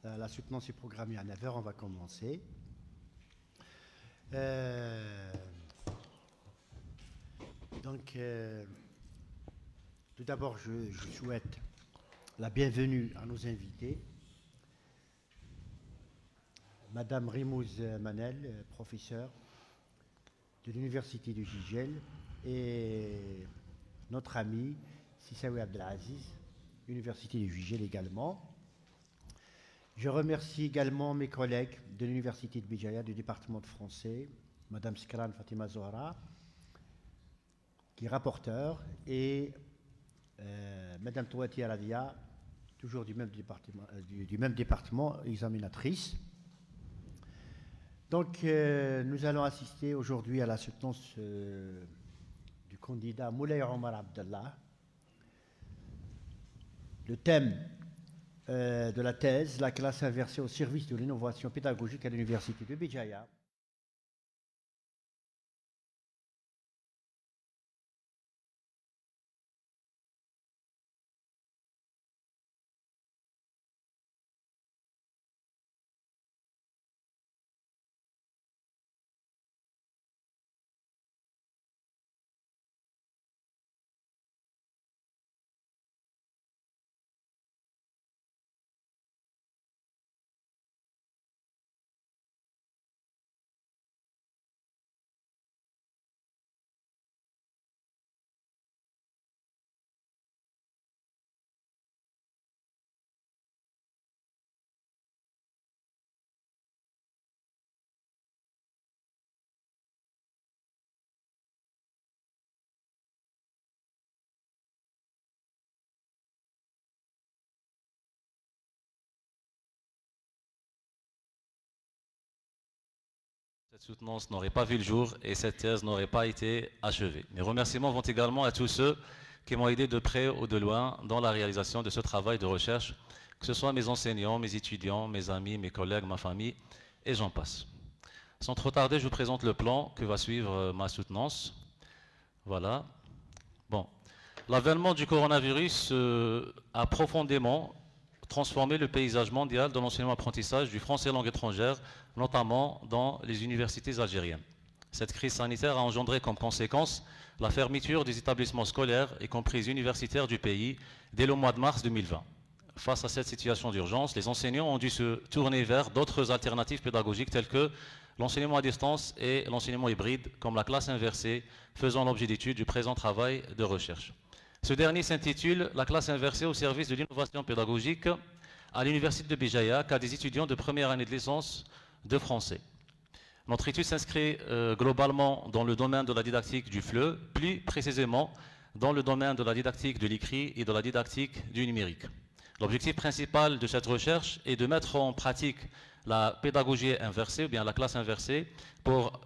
La soutenance est programmée à 9 heures, on va commencer. Tout d'abord, je souhaite la bienvenue à nos invités. Madame Rimouz Manel, professeure de l'Université de Gigel, et notre ami Sissaoui Abdelaziz, Université de Gigel également. Je remercie également mes collègues de l'Université de Béjaïa, du département de français, Madame Skran Fatima Zohra, qui est rapporteure, et Madame Touati Aradia, toujours du même département, examinatrice. Donc, nous allons assister aujourd'hui à la soutenance du candidat Moulay Omar Abdallah. Le thème de la thèse, la classe inversée au service de l'innovation pédagogique à l'Université de Béjaïa. Cette soutenance n'aurait pas vu le jour et cette thèse n'aurait pas été achevée. Mes remerciements vont également à tous ceux qui m'ont aidé de près ou de loin dans la réalisation de ce travail de recherche, que ce soit mes enseignants, mes étudiants, mes amis, mes collègues, ma famille, et j'en passe. Sans trop tarder, je vous présente le plan que va suivre ma soutenance. Voilà. Bon. L'avènement du coronavirus a profondément transformer le paysage mondial de l'enseignement-apprentissage du français langue étrangère, notamment dans les universités algériennes. Cette crise sanitaire a engendré comme conséquence la fermeture des établissements scolaires, y compris universitaires du pays, dès le mois de mars 2020. Face à cette situation d'urgence, les enseignants ont dû se tourner vers d'autres alternatives pédagogiques telles que l'enseignement à distance et l'enseignement hybride, comme la classe inversée, faisant l'objet d'études du présent travail de recherche. Ce dernier s'intitule « La classe inversée au service de l'innovation pédagogique à l'Université de Béjaïa, cas des étudiants de première année de licence de français ». Notre étude s'inscrit globalement dans le domaine de la didactique du FLE, plus précisément dans le domaine de la didactique de l'écrit et de la didactique du numérique. L'objectif principal de cette recherche est de mettre en pratique la pédagogie inversée, ou bien la classe inversée, pour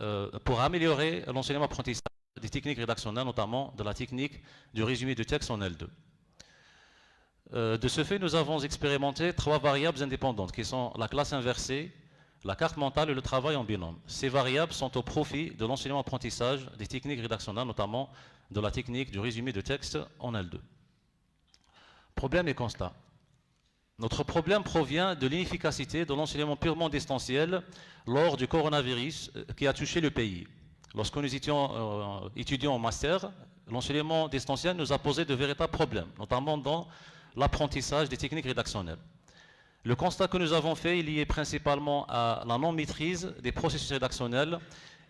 améliorer l'enseignement-apprentissage des techniques rédactionnelles, notamment de la technique du résumé du texte en L2. De ce fait, nous avons expérimenté 3 variables indépendantes qui sont la classe inversée, la carte mentale et le travail en binôme. Ces variables sont au profit de l'enseignement-apprentissage des techniques rédactionnelles, notamment de la technique du résumé de texte en L2. Problème et constat. Notre problème provient de l'inefficacité de l'enseignement purement distanciel lors du coronavirus qui a touché le pays. Lorsque nous étudions en master, l'enseignement distanciel nous a posé de véritables problèmes, notamment dans l'apprentissage des techniques rédactionnelles. Le constat que nous avons fait est lié principalement à la non-maîtrise des processus rédactionnels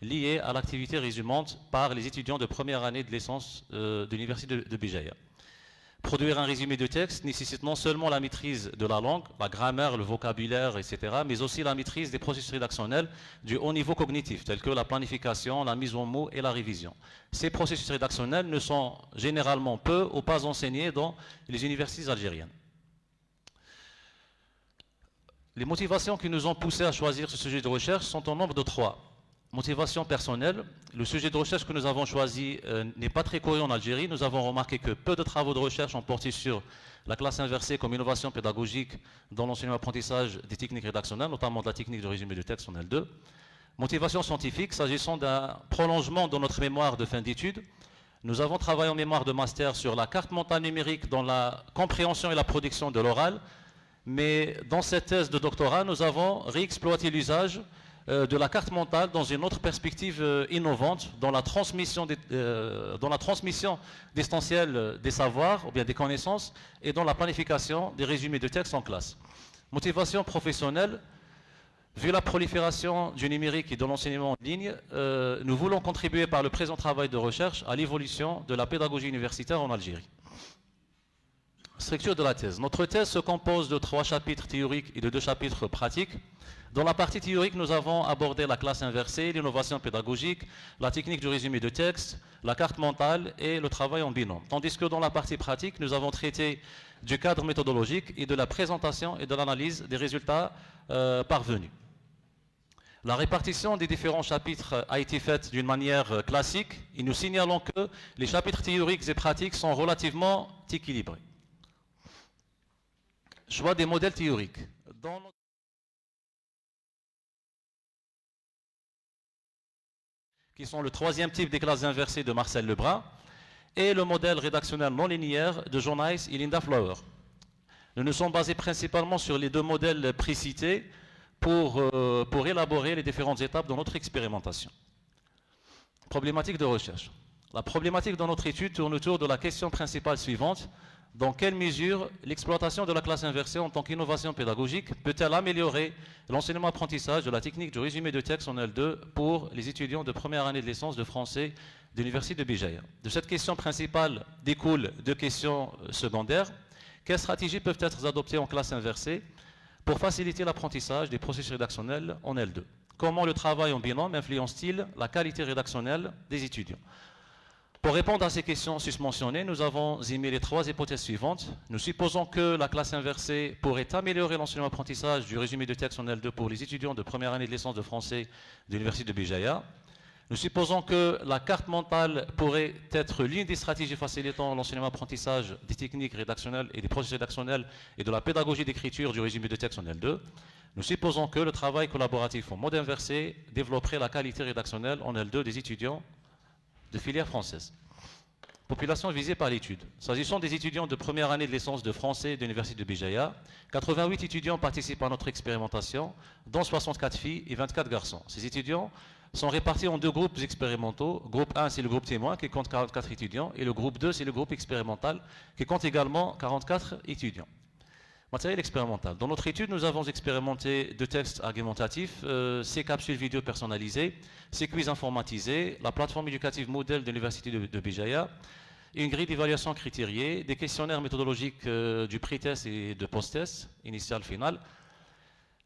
liés à l'activité résumante par les étudiants de première année de licence de l'Université de Béjaïa. Produire un résumé de texte nécessite non seulement la maîtrise de la langue, la grammaire, le vocabulaire, etc., mais aussi la maîtrise des processus rédactionnels du haut niveau cognitif, tels que la planification, la mise en mots et la révision. Ces processus rédactionnels ne sont généralement peu ou pas enseignés dans les universités algériennes. Les motivations qui nous ont poussés à choisir ce sujet de recherche sont au nombre de 3. Motivation personnelle, le sujet de recherche que nous avons choisi n'est pas très connu en Algérie. Nous avons remarqué que peu de travaux de recherche ont porté sur la classe inversée comme innovation pédagogique dans l'enseignement-apprentissage des techniques rédactionnelles, notamment de la technique de résumé de texte en L2. Motivation scientifique, s'agissant d'un prolongement de notre mémoire de fin d'études. Nous avons travaillé en mémoire de master sur la carte mentale numérique dans la compréhension et la production de l'oral. Mais dans cette thèse de doctorat, nous avons réexploité l'usage de la carte mentale dans une autre perspective innovante, dans la transmission distancielle des savoirs ou bien des connaissances et dans la planification des résumés de textes en classe. Motivation professionnelle, vu la prolifération du numérique et de l'enseignement en ligne, nous voulons contribuer par le présent travail de recherche à l'évolution de la pédagogie universitaire en Algérie. Structure de la thèse. Notre thèse se compose de 3 chapitres théoriques et de 2 chapitres pratiques. Dans la partie théorique, nous avons abordé la classe inversée, l'innovation pédagogique, la technique du résumé de texte, la carte mentale et le travail en binôme. Tandis que dans la partie pratique, nous avons traité du cadre méthodologique et de la présentation et de l'analyse des résultats parvenus. La répartition des différents chapitres a été faite d'une manière classique et nous signalons que les chapitres théoriques et pratiques sont relativement équilibrés. Choix des modèles théoriques. Qui sont le 3e type des classes inversées de Marcel Lebrun et le modèle rédactionnel non linéaire de John Hayes et Linda Flower. Nous nous sommes basés principalement sur les 2 modèles précités pour élaborer les différentes étapes de notre expérimentation. Problématique de recherche. La problématique de notre étude tourne autour de la question principale suivante. Dans quelle mesure l'exploitation de la classe inversée en tant qu'innovation pédagogique peut-elle améliorer l'enseignement-apprentissage de la technique du résumé de texte en L2 pour les étudiants de première année de licence de français de l'Université de Béjaïa? De cette question principale découlent 2 questions secondaires. Quelles stratégies peuvent être adoptées en classe inversée pour faciliter l'apprentissage des processus rédactionnels en L2? Comment le travail en binôme influence-t-il la qualité rédactionnelle des étudiants? Pour répondre à ces questions susmentionnées, nous avons émis les 3 hypothèses suivantes. Nous supposons que la classe inversée pourrait améliorer l'enseignement-apprentissage du résumé de texte en L2 pour les étudiants de première année de licence de français de l'Université de Béjaïa. Nous supposons que la carte mentale pourrait être l'une des stratégies facilitant l'enseignement-apprentissage des techniques rédactionnelles et des processus rédactionnels et de la pédagogie d'écriture du résumé de texte en L2. Nous supposons que le travail collaboratif en mode inversé développerait la qualité rédactionnelle en L2 des étudiants de filière française. Population visée par l'étude. S'agissant des étudiants de première année de licence de français de l'Université de Béjaïa, 88 étudiants participent à notre expérimentation, dont 64 filles et 24 garçons. Ces étudiants sont répartis en 2 groupes expérimentaux. Groupe 1, c'est le groupe témoin qui compte 44 étudiants et le groupe 2, c'est le groupe expérimental qui compte également 44 étudiants. Matériel expérimental. Dans notre étude, nous avons expérimenté 2 textes argumentatifs, 6 capsules vidéo personnalisées, 6 quiz informatisés, la plateforme éducative modèle de l'Université de Béjaïa, une grille d'évaluation critériée, des questionnaires méthodologiques du pré-test et de post-test, initial, final,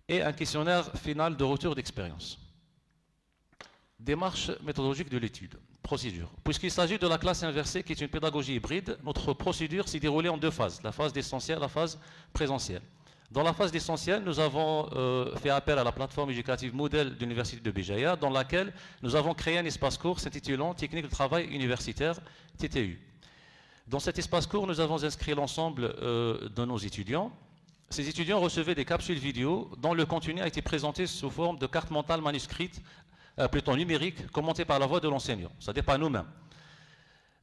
et un questionnaire final de retour d'expérience. Démarche méthodologique de l'étude. Procédure. Puisqu'il s'agit de la classe inversée qui est une pédagogie hybride, notre procédure s'est déroulée en 2 phases, la phase d'essentiel et la phase présentielle. Dans la phase d'essentiel, nous avons fait appel à la plateforme éducative modèle de l'Université de Béjaïa, dans laquelle nous avons créé un espace court s'intitulant Technique de travail universitaire, TTU. Dans cet espace court, nous avons inscrit l'ensemble de nos étudiants. Ces étudiants recevaient des capsules vidéo dont le contenu a été présenté sous forme de carte mentale manuscrite, plutôt numérique, commentée par la voix de l'enseignant, c'est-à-dire par nous-mêmes.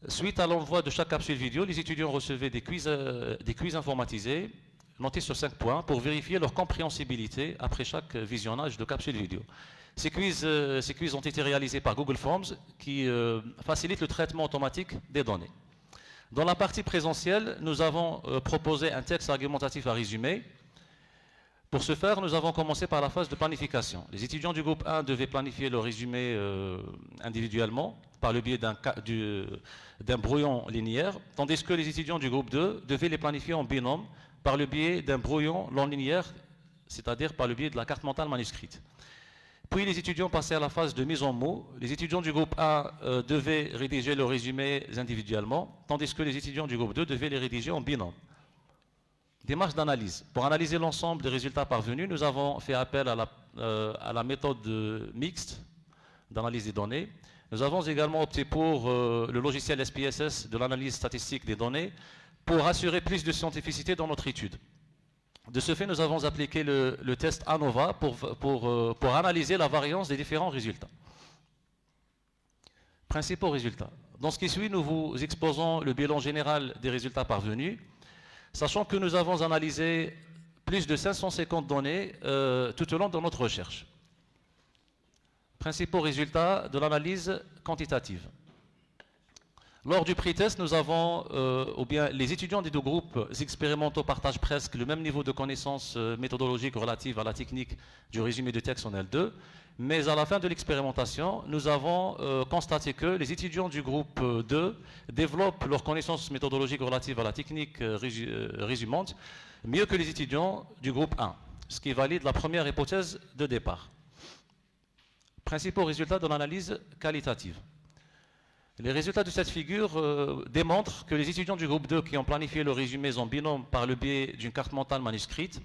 Suite à l'envoi de chaque capsule vidéo, les étudiants recevaient des quiz informatisés, notés sur 5 points, pour vérifier leur compréhensibilité après chaque visionnage de capsule vidéo. Ces quiz ont été réalisés par Google Forms, qui facilite le traitement automatique des données. Dans la partie présentielle, nous avons proposé un texte argumentatif à résumer. Pour ce faire, nous avons commencé par la phase de planification. Les étudiants du groupe 1 devaient planifier leur résumé individuellement par le biais d'un brouillon linéaire, tandis que les étudiants du groupe 2 devaient les planifier en binôme par le biais d'un brouillon non linéaire, c'est-à-dire par le biais de la carte mentale manuscrite. Puis les étudiants passaient à la phase de mise en mots. Les étudiants du groupe 1 devaient rédiger leurs résumés individuellement, tandis que les étudiants du groupe 2 devaient les rédiger en binôme. Démarche d'analyse. Pour analyser l'ensemble des résultats parvenus, nous avons fait appel à la méthode mixte d'analyse des données. Nous avons également opté pour le logiciel SPSS de l'analyse statistique des données pour assurer plus de scientificité dans notre étude. De ce fait, nous avons appliqué le test ANOVA pour analyser la variance des différents résultats. Principaux résultats. Dans ce qui suit, nous vous exposons le bilan général des résultats parvenus. Sachant que nous avons analysé plus de 550 données tout au long de notre recherche. Principaux résultats de l'analyse quantitative. Lors du pre-test, nous avons, ou bien les étudiants des deux groupes expérimentaux partagent presque le même niveau de connaissances méthodologiques relatives à la technique du résumé de texte en L2, mais à la fin de l'expérimentation, nous avons constaté que les étudiants du groupe 2 développent leurs connaissances méthodologiques relatives à la technique résumante mieux que les étudiants du groupe 1, ce qui valide la première hypothèse de départ. Principaux résultats de l'analyse qualitative. Les résultats de cette figure démontrent que les étudiants du groupe 2 qui ont planifié le résumé en binôme par le biais d'une carte mentale manuscrite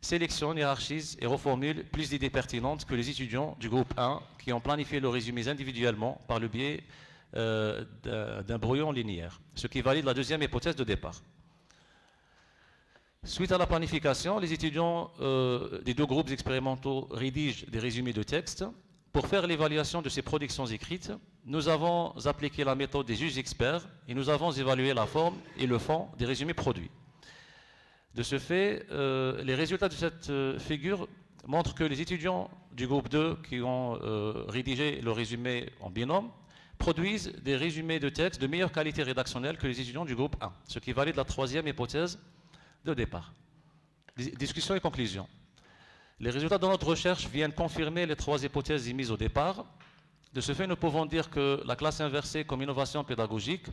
sélectionnent, hiérarchisent et reformulent plus d'idées pertinentes que les étudiants du groupe 1 qui ont planifié le résumé individuellement par le biais d'un brouillon linéaire, ce qui valide la deuxième hypothèse de départ. Suite à la planification, les étudiants des deux groupes expérimentaux rédigent des résumés de texte. Pour faire l'évaluation de ces productions écrites, nous avons appliqué la méthode des juges experts et nous avons évalué la forme et le fond des résumés produits. De ce fait, les résultats de cette figure montrent que les étudiants du groupe 2 qui ont rédigé le résumé en binôme produisent des résumés de texte de meilleure qualité rédactionnelle que les étudiants du groupe 1, ce qui valide la troisième hypothèse de départ. Discussion et conclusion. Les résultats de notre recherche viennent confirmer les trois hypothèses émises au départ. De ce fait, nous pouvons dire que la classe inversée comme innovation pédagogique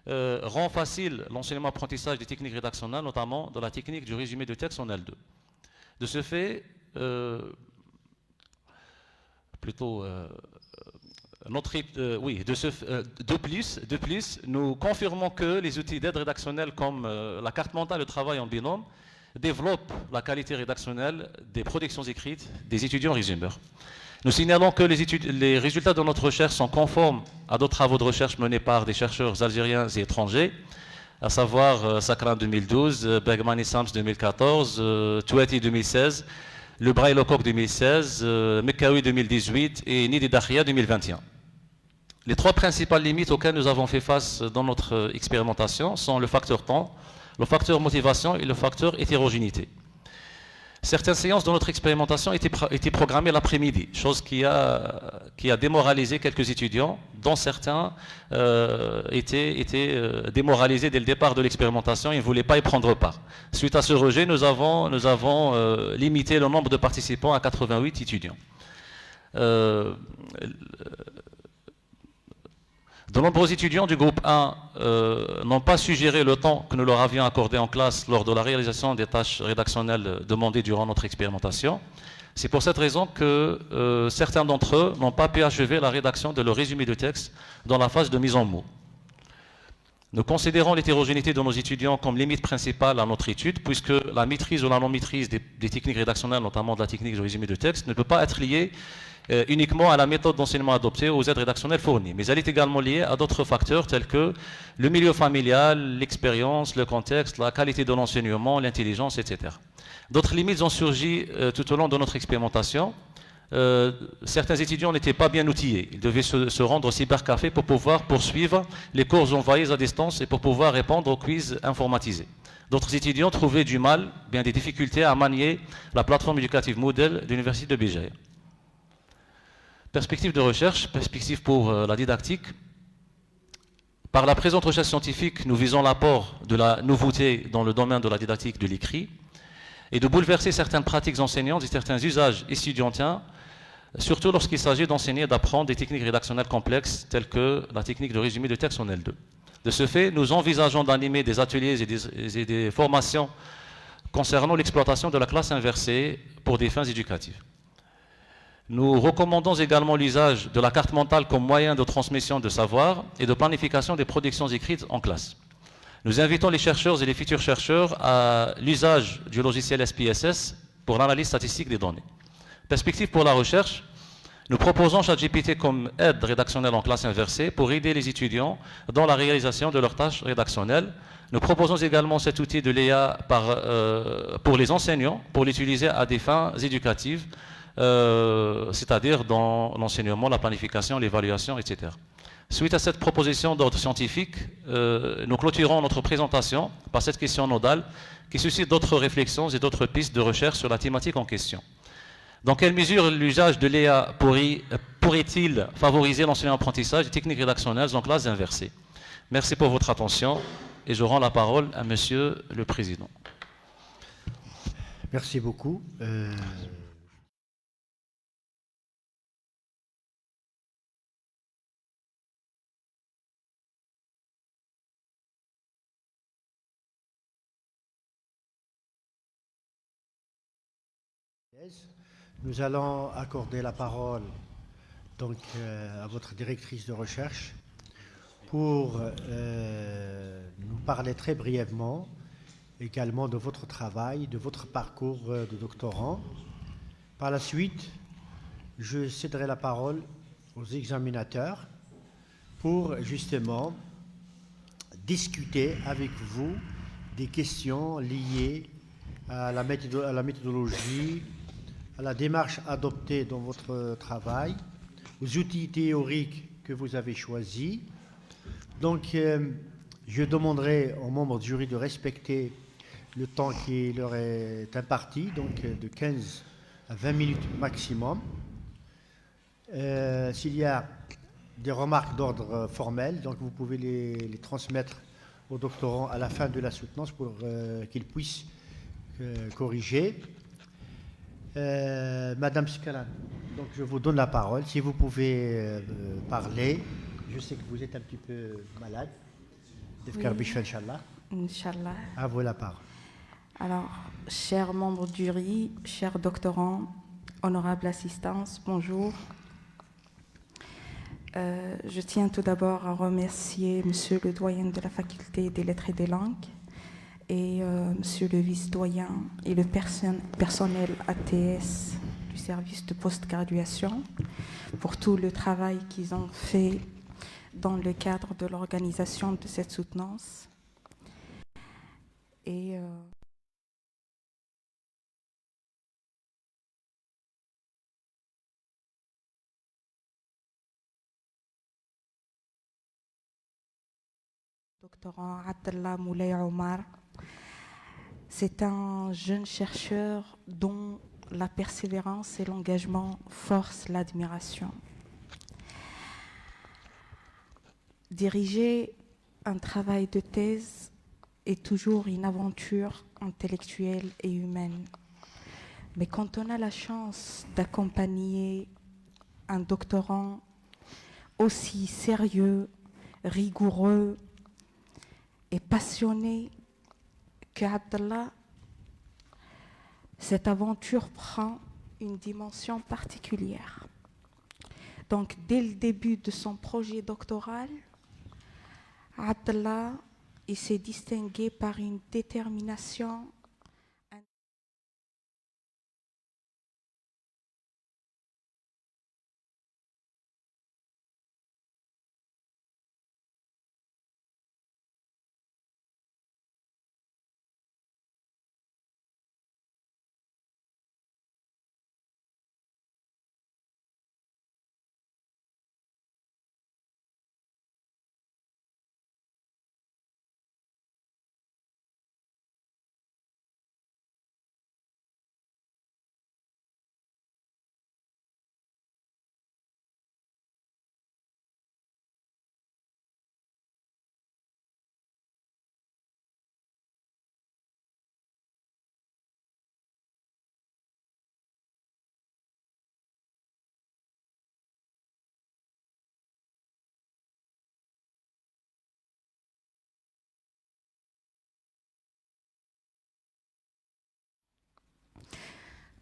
rend facile l'enseignement-apprentissage des techniques rédactionnelles, notamment dans la technique du résumé de texte en L2. De ce fait, de plus, nous confirmons que les outils d'aide rédactionnelle comme la carte mentale de travail en binôme développent la qualité rédactionnelle des productions écrites des étudiants résumeurs. Nous signalons que les résultats de notre recherche sont conformes à d'autres travaux de recherche menés par des chercheurs algériens et étrangers, à savoir Sakran 2012, Bergman et Sams 2014, Touati 2016, Le Bray Lecoq 2016, Mekawi 2018 et Nidi Dakhia 2021. Les trois principales limites auxquelles nous avons fait face dans notre expérimentation sont le facteur temps, le facteur motivation et le facteur hétérogénéité. Certaines séances de notre expérimentation étaient programmées l'après-midi, chose qui a démoralisé quelques étudiants, dont certains étaient démoralisés dès le départ de l'expérimentation et ne voulaient pas y prendre part. Suite à ce rejet, nous avons limité le nombre de participants à 88 étudiants. De nombreux étudiants du groupe 1 n'ont pas suggéré le temps que nous leur avions accordé en classe lors de la réalisation des tâches rédactionnelles demandées durant notre expérimentation. C'est pour cette raison que certains d'entre eux n'ont pas pu achever la rédaction de leur résumé de texte dans la phase de mise en mots. Nous considérons l'hétérogénéité de nos étudiants comme limite principale à notre étude, puisque la maîtrise ou la non-maîtrise des techniques rédactionnelles, notamment de la technique du résumé de texte, ne peut pas être liée uniquement à la méthode d'enseignement adoptée ou aux aides rédactionnelles fournies, mais elle est également liée à d'autres facteurs tels que le milieu familial, l'expérience, le contexte, la qualité de l'enseignement, l'intelligence, etc. D'autres limites ont surgi tout au long de notre expérimentation. Certains étudiants n'étaient pas bien outillés. Ils devaient se rendre au cybercafé pour pouvoir poursuivre les cours envoyés à distance et pour pouvoir répondre aux quiz informatisés. D'autres étudiants trouvaient du mal, bien des difficultés à manier la plateforme éducative Moodle de l'Université de Béjaïa. Perspective de recherche, perspective pour la didactique. Par la présente recherche scientifique, nous visons l'apport de la nouveauté dans le domaine de la didactique de l'écrit et de bouleverser certaines pratiques enseignantes et certains usages étudiantins, surtout lorsqu'il s'agit d'enseigner et d'apprendre des techniques rédactionnelles complexes telles que la technique de résumé de texte en L2. De ce fait, nous envisageons d'animer des ateliers et des formations concernant l'exploitation de la classe inversée pour des fins éducatives. Nous recommandons également l'usage de la carte mentale comme moyen de transmission de savoir et de planification des productions écrites en classe. Nous invitons les chercheurs et les futurs chercheurs à l'usage du logiciel SPSS pour l'analyse statistique des données. Perspective pour la recherche, nous proposons ChatGPT comme aide rédactionnelle en classe inversée pour aider les étudiants dans la réalisation de leurs tâches rédactionnelles. Nous proposons également cet outil de l'EA pour les enseignants pour l'utiliser à des fins éducatives, c'est-à-dire dans l'enseignement, la planification, l'évaluation, etc. Suite à cette proposition d'ordre scientifique, nous clôturons notre présentation par cette question nodale qui suscite d'autres réflexions et d'autres pistes de recherche sur la thématique en question. Dans quelle mesure l'usage de l'IA pourrait-il favoriser l'enseignement-apprentissage des techniques rédactionnelles en classe inversée? Merci pour votre attention et je rends la parole à Monsieur le Président. Merci beaucoup. Nous allons accorder la parole donc, à votre directrice de recherche pour nous parler très brièvement également de votre travail, de votre parcours de doctorant. Par la suite, je céderai la parole aux examinateurs pour justement discuter avec vous des questions liées à la méthodologie, à la démarche adoptée dans votre travail, aux outils théoriques que vous avez choisis. Donc, je demanderai aux membres du jury de respecter le temps qui leur est imparti, donc de 15 à 20 minutes maximum. S'il y a des remarques d'ordre formel, donc vous pouvez les transmettre au doctorant à la fin de la soutenance pour qu'il puisse corriger. Madame Scalan, donc je vous donne la parole. Si vous pouvez parler, je sais que vous êtes un petit peu malade. Oui. Inch'Allah. À vous la parole. Alors, chers membres du jury, chers doctorants, honorable assistance, bonjour. Je tiens tout d'abord à remercier Monsieur le doyen de la faculté des lettres et des langues et Monsieur le vice-doyen et le personnel ATS du service de post-graduation pour tout le travail qu'ils ont fait dans le cadre de l'organisation de cette soutenance. Et doctorant Abdallah Moulay Omar, c'est un jeune chercheur dont la persévérance et l'engagement forcent l'admiration. Diriger un travail de thèse est toujours une aventure intellectuelle et humaine. Mais quand on a la chance d'accompagner un doctorant aussi sérieux, rigoureux et passionné qu'Abdallah, cette aventure prend une dimension particulière. Donc, dès le début de son projet doctoral, Abdallah s'est distingué par une détermination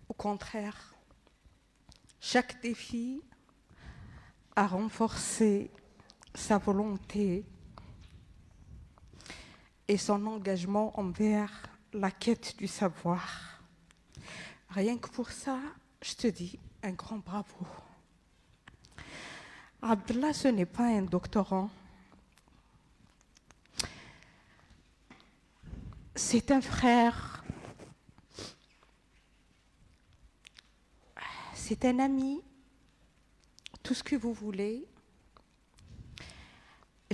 au contraire. Chaque défi a renforcé sa volonté et son engagement envers la quête du savoir. Rien que pour ça, je te dis un grand bravo. Abdallah, ce n'est pas un doctorant. C'est un frère. C'est un ami. Tout ce que vous voulez.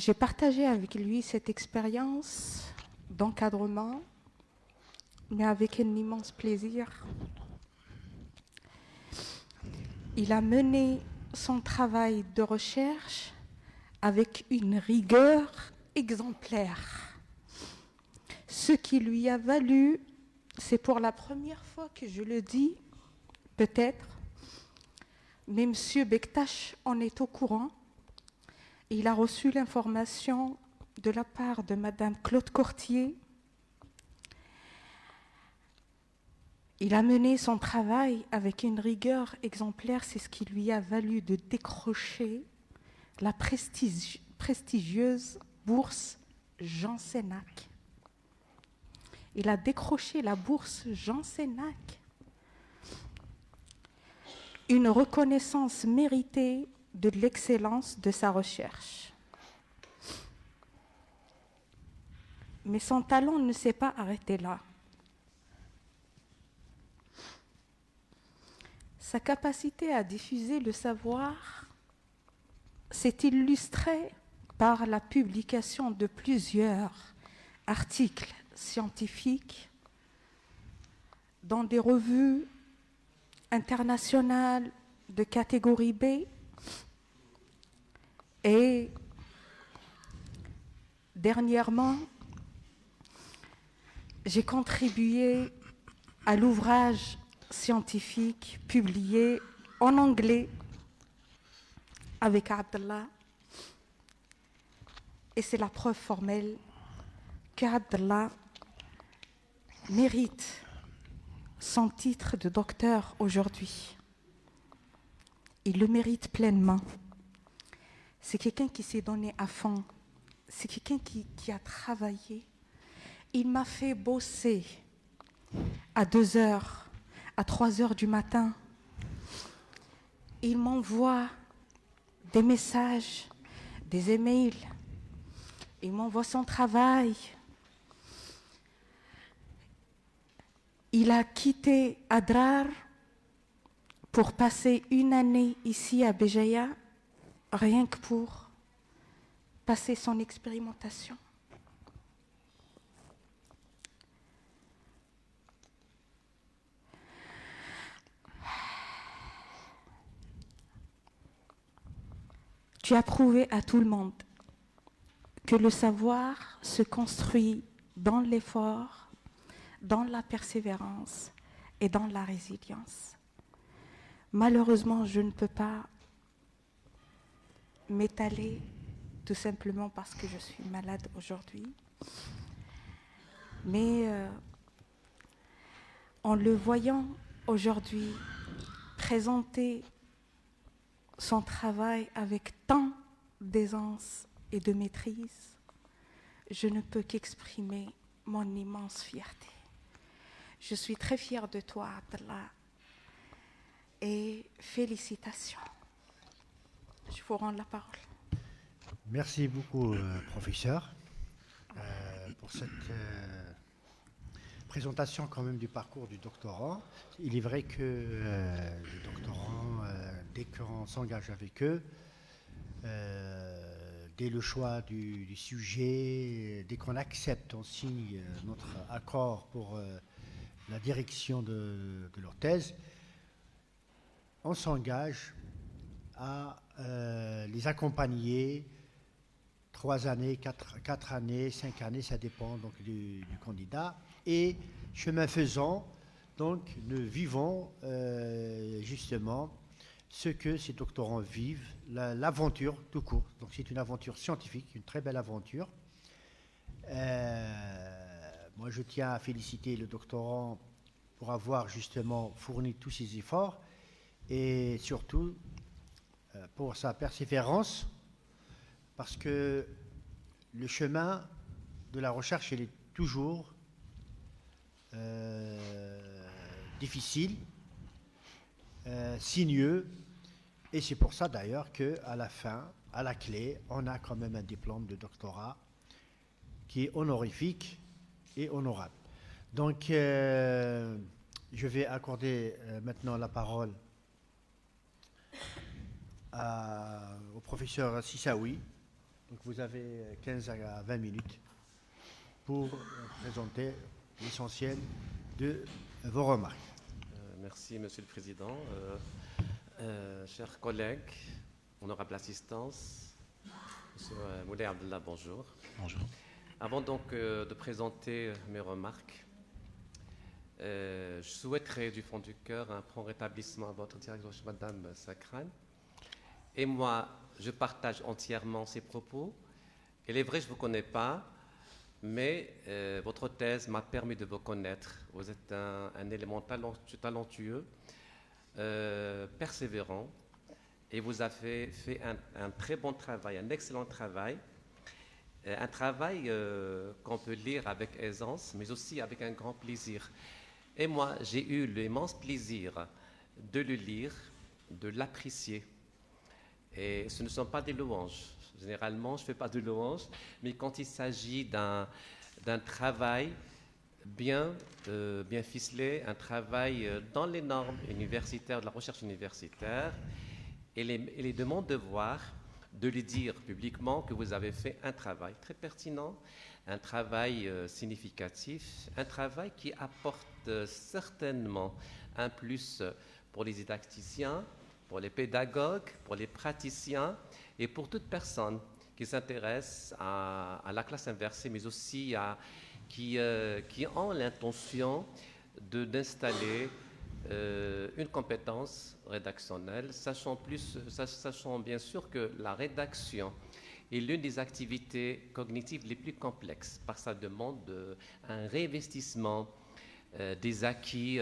J'ai partagé avec lui cette expérience d'encadrement, mais avec un immense plaisir. Il a mené son travail de recherche avec une rigueur exemplaire. Ce qui lui a valu, c'est pour la première fois que je le dis, peut-être, mais M. Bektash en est au courant. Il a reçu l'information de la part de Mme Claude Cortier. Il a mené son travail avec une rigueur exemplaire, c'est ce qui lui a valu de décrocher la prestigieuse bourse Jean Sénac. Il a décroché la bourse Jean Sénac, une reconnaissance méritée de l'excellence de sa recherche. Mais son talent ne s'est pas arrêté là. Sa capacité à diffuser le savoir s'est illustrée par la publication de plusieurs articles scientifiques dans des revues internationales de catégorie B et dernièrement, j'ai contribué à l'ouvrage scientifique publié en anglais avec Abdallah, et c'est la preuve formelle qu'Abdallah mérite son titre de docteur aujourd'hui. Il le mérite pleinement. C'est quelqu'un qui s'est donné à fond. C'est quelqu'un qui a travaillé. Il m'a fait bosser à 2 heures, à 3 heures du matin. Il m'envoie des messages, des emails. Il m'envoie son travail. Il a quitté Adrar pour passer une année ici à Béjaïa, rien que pour passer son expérimentation. Tu as prouvé à tout le monde que le savoir se construit dans l'effort, dans la persévérance et dans la résilience. Malheureusement, je ne peux pas m'étaler tout simplement parce que je suis malade aujourd'hui. Mais en le voyant aujourd'hui présenter son travail avec tant d'aisance et de maîtrise, je ne peux qu'exprimer mon immense fierté. Je suis très fière de toi, Abdallah, et félicitations. Je vous rends la parole. Merci beaucoup, professeur, pour cette présentation quand même du parcours du doctorant. Il est vrai que les doctorants, dès qu'on s'engage avec eux, dès le choix du sujet, dès qu'on accepte, on signe notre accord pour la direction de leur thèse, on s'engage à les accompagner 3 années, 4 années, 5 années, ça dépend donc du candidat. Et chemin faisant, donc nous vivons justement ce que ces doctorants vivent, l'aventure tout court. Donc c'est une aventure scientifique, une très belle aventure. Moi je tiens à féliciter le doctorant pour avoir justement fourni tous ses efforts et surtout pour sa persévérance, parce que le chemin de la recherche, il est toujours difficile, sinueux, et c'est pour ça d'ailleurs qu'à la fin, à la clé, on a quand même un diplôme de doctorat qui est honorifique et honorable. Donc, je vais accorder maintenant la parole au professeur Sissaoui Donc vous avez 15 à 20 minutes pour présenter l'essentiel de vos remarques. Merci, Monsieur le Président. Chers collègues, honorable assistance, Monsieur Moulay Abdallah, bonjour. Bonjour. Avant donc de présenter mes remarques, je souhaiterais du fond du cœur un prompt rétablissement à votre direction, Madame Sakran. Et moi, je partage entièrement ces propos. Il est vrai, je ne vous connais pas, mais votre thèse m'a permis de vous connaître. Vous êtes un élément talentueux, persévérant, et vous avez fait un très bon travail, un excellent travail. Un travail qu'on peut lire avec aisance, mais aussi avec un grand plaisir. Et moi, j'ai eu l'immense plaisir de le lire, de l'apprécier. Et ce ne sont pas des louanges. Généralement, je ne fais pas de louanges, mais quand il s'agit d'un travail bien ficelé, un travail dans les normes universitaires, de la recherche universitaire, il est de mon devoir de lui dire publiquement que vous avez fait un travail très pertinent, un travail significatif, un travail qui apporte certainement un plus pour les didacticiens, pour les pédagogues, pour les praticiens et pour toute personne qui s'intéresse à la classe inversée, mais aussi qui ont l'intention d'installer une compétence rédactionnelle, sachant bien sûr que la rédaction est l'une des activités cognitives les plus complexes, parce que ça demande un réinvestissement des acquis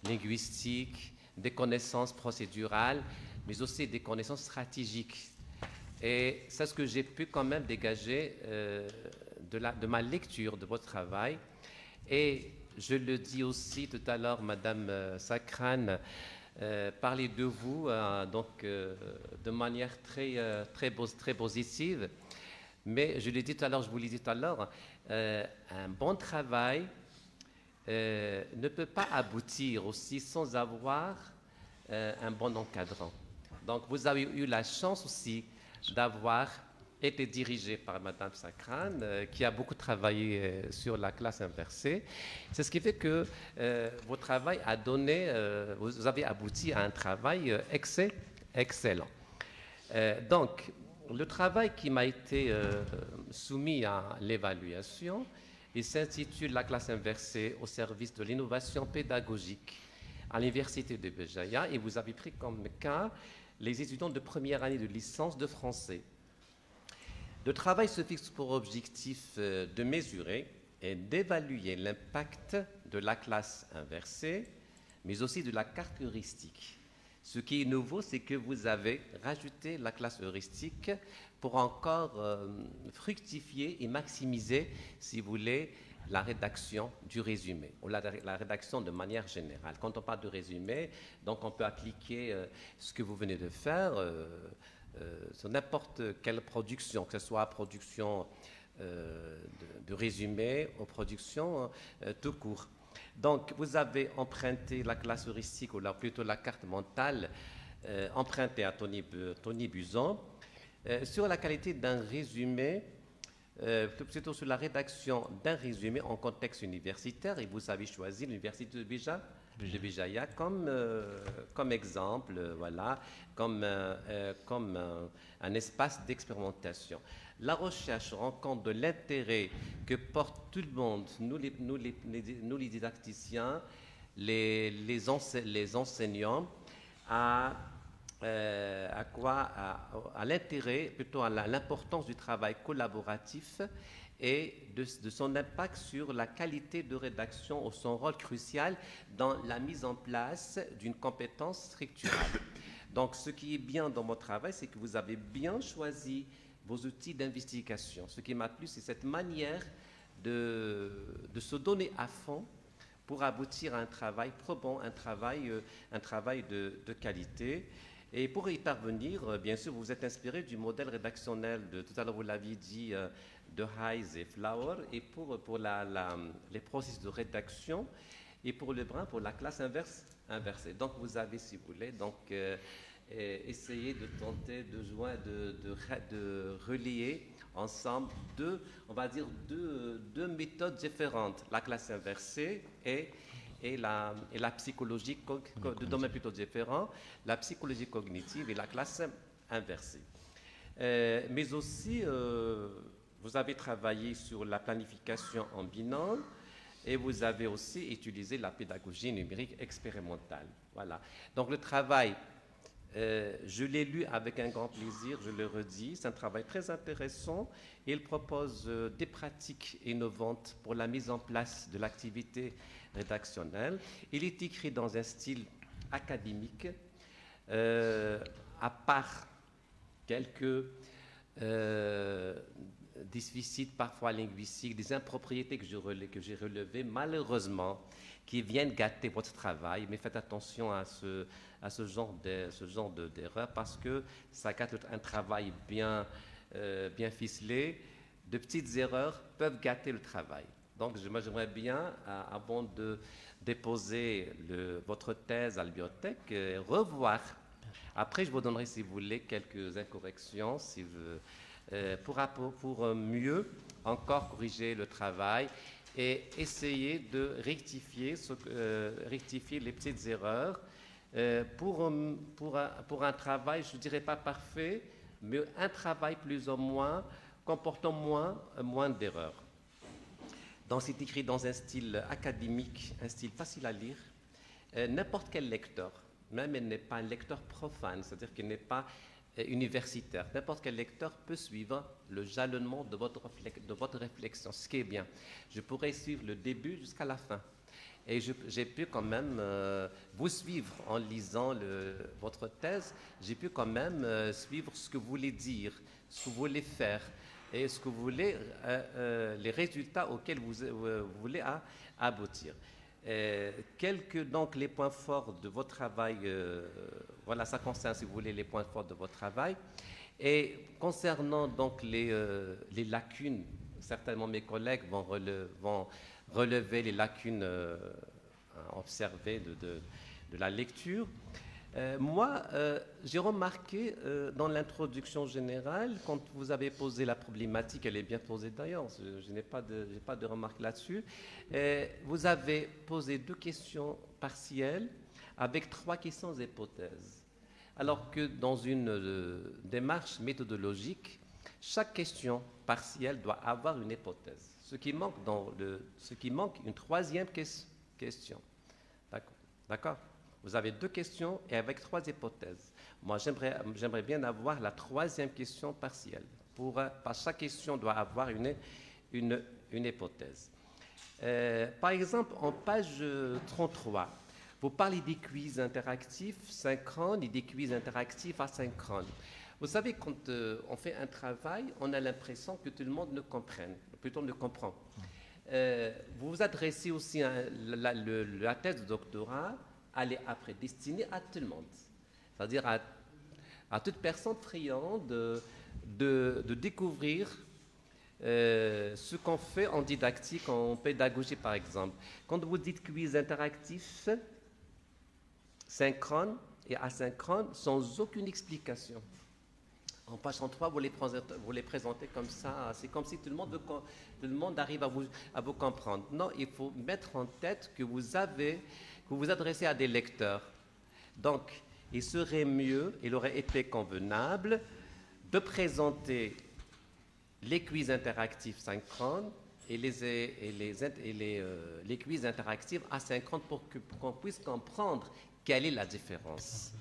linguistiques, des connaissances procédurales, mais aussi des connaissances stratégiques. Et c'est ce que j'ai pu quand même dégager de ma lecture de votre travail. Et je le dis aussi tout à l'heure, Madame Sakran, parler de vous de manière très positive. Mais je l'ai dit tout à l'heure, je vous l'ai dit tout à l'heure, un bon travail ne peut pas aboutir aussi sans avoir un bon encadrant. Donc vous avez eu la chance aussi d'avoir été dirigé par Madame Sakran, qui a beaucoup travaillé sur la classe inversée. C'est ce qui fait que votre travail a donné, vous avez abouti à un travail excellent. Donc, le travail qui m'a été soumis à l'évaluation, il s'intitule La classe inversée au service de l'innovation pédagogique à l'Université de Béjaïa, et vous avez pris comme cas les étudiants de première année de licence de français. Le travail se fixe pour objectif de mesurer et d'évaluer l'impact de la classe inversée, mais aussi de la carte heuristique. Ce qui est nouveau, c'est que vous avez rajouté la classe heuristique pour encore fructifier et maximiser, si vous voulez, la rédaction du résumé, ou la rédaction de manière générale. Quand on parle de résumé, donc on peut appliquer ce que vous venez de faire sur n'importe quelle production, que ce soit production de résumé ou production tout court. Donc, vous avez emprunté la classe heuristique, ou plutôt la carte mentale, empruntée à Tony Buzan, sur la qualité d'un résumé, plutôt sur la rédaction d'un résumé en contexte universitaire, et vous avez choisi l'université de Béjaïa comme exemple, voilà, comme un espace d'expérimentation. La recherche rend compte de l'intérêt que porte tout le monde, nous les didacticiens, les enseignants, à l'intérêt, plutôt à l'importance du travail collaboratif et de son impact sur la qualité de rédaction ou son rôle crucial dans la mise en place d'une compétence structurale. Donc, ce qui est bien dans mon travail, c'est que vous avez bien choisi vos outils d'investigation. Ce qui m'a plu, c'est cette manière de se donner à fond pour aboutir à un travail probant, un travail de qualité. Et pour y parvenir, bien sûr, vous vous êtes inspiré du modèle rédactionnel tout à l'heure vous l'aviez dit, de Hayes et Flower, et pour les processus de rédaction, et pour le brin, pour la classe inversée. Donc vous avez, si vous voulez, donc, essayer de tenter de relier ensemble on va dire deux méthodes différentes, la classe inversée et la psychologie, de domaines plutôt différents, la psychologie cognitive et la classe inversée. Mais aussi, vous avez travaillé sur la planification en binôme et vous avez aussi utilisé la pédagogie numérique expérimentale. Voilà. Donc le travail, je l'ai lu avec un grand plaisir, je le redis, c'est un travail très intéressant. Il propose des pratiques innovantes pour la mise en place de l'activité rédactionnelle. Il est écrit dans un style académique, à part quelques déficits parfois linguistiques, des impropriétés que j'ai relevées, malheureusement, qui viennent gâter votre travail. Mais faites attention à ce genre d'erreur parce que ça gâte un travail bien ficelé. De petites erreurs peuvent gâter le travail. Donc, moi, j'aimerais bien, avant de déposer votre thèse à la bibliothèque, revoir. Après, je vous donnerai, si vous voulez, quelques incorrections pour mieux encore corriger le travail et essayer de rectifier les petites erreurs pour un travail, je ne dirais pas parfait, mais un travail plus ou moins comportant moins d'erreurs. Donc, c'est écrit dans un style académique, un style facile à lire. N'importe quel lecteur, même il n'est pas un lecteur profane, c'est-à-dire qu'il n'est pas universitaire, n'importe quel lecteur peut suivre le jalonnement de votre réflexion, ce qui est bien. Je pourrais suivre le début jusqu'à la fin. Et j'ai pu quand même vous suivre en lisant votre thèse, j'ai pu quand même suivre ce que vous voulez dire, ce que vous voulez faire et ce que vous voulez, les résultats auxquels vous voulez aboutir. Donc les points forts de votre travail, voilà, ça concerne, si vous voulez, les points forts de votre travail. Et concernant donc les lacunes, certainement mes collègues vont relever les lacunes observées de la lecture. Moi, j'ai remarqué dans l'introduction générale, quand vous avez posé la problématique, elle est bien posée d'ailleurs, je n'ai pas de remarque là-dessus, vous avez posé 2 questions partielles avec 3 questions hypothèses. Alors que dans une démarche méthodologique, chaque question partielle doit avoir une hypothèse. Ce qui manque, une 3e question. D'accord ? Vous avez 2 questions et avec 3 hypothèses. Moi, j'aimerais bien avoir la 3e question partielle. Chaque question doit avoir une hypothèse. Par exemple, en page 33, vous parlez des quiz interactifs synchrones et des quiz interactifs asynchrones. Vous savez, quand on fait un travail, on a l'impression que tout le monde ne comprend. Vous vous adressez aussi à la thèse de doctorat. Elle est après destinée à tout le monde, c'est-à-dire à toute personne friande de découvrir ce qu'on fait en didactique, en pédagogie par exemple. Quand vous dites quiz interactif, synchrone et asynchrone, sans aucune explication. En page 33, vous les présentez comme ça, c'est comme si tout le monde arrive à vous comprendre. Non, il faut mettre en tête que vous adressez à des lecteurs. Donc, il aurait été convenable de présenter les quiz interactifs synchrones et les quiz interactifs asynchrones pour qu'on puisse comprendre quelle est la différence.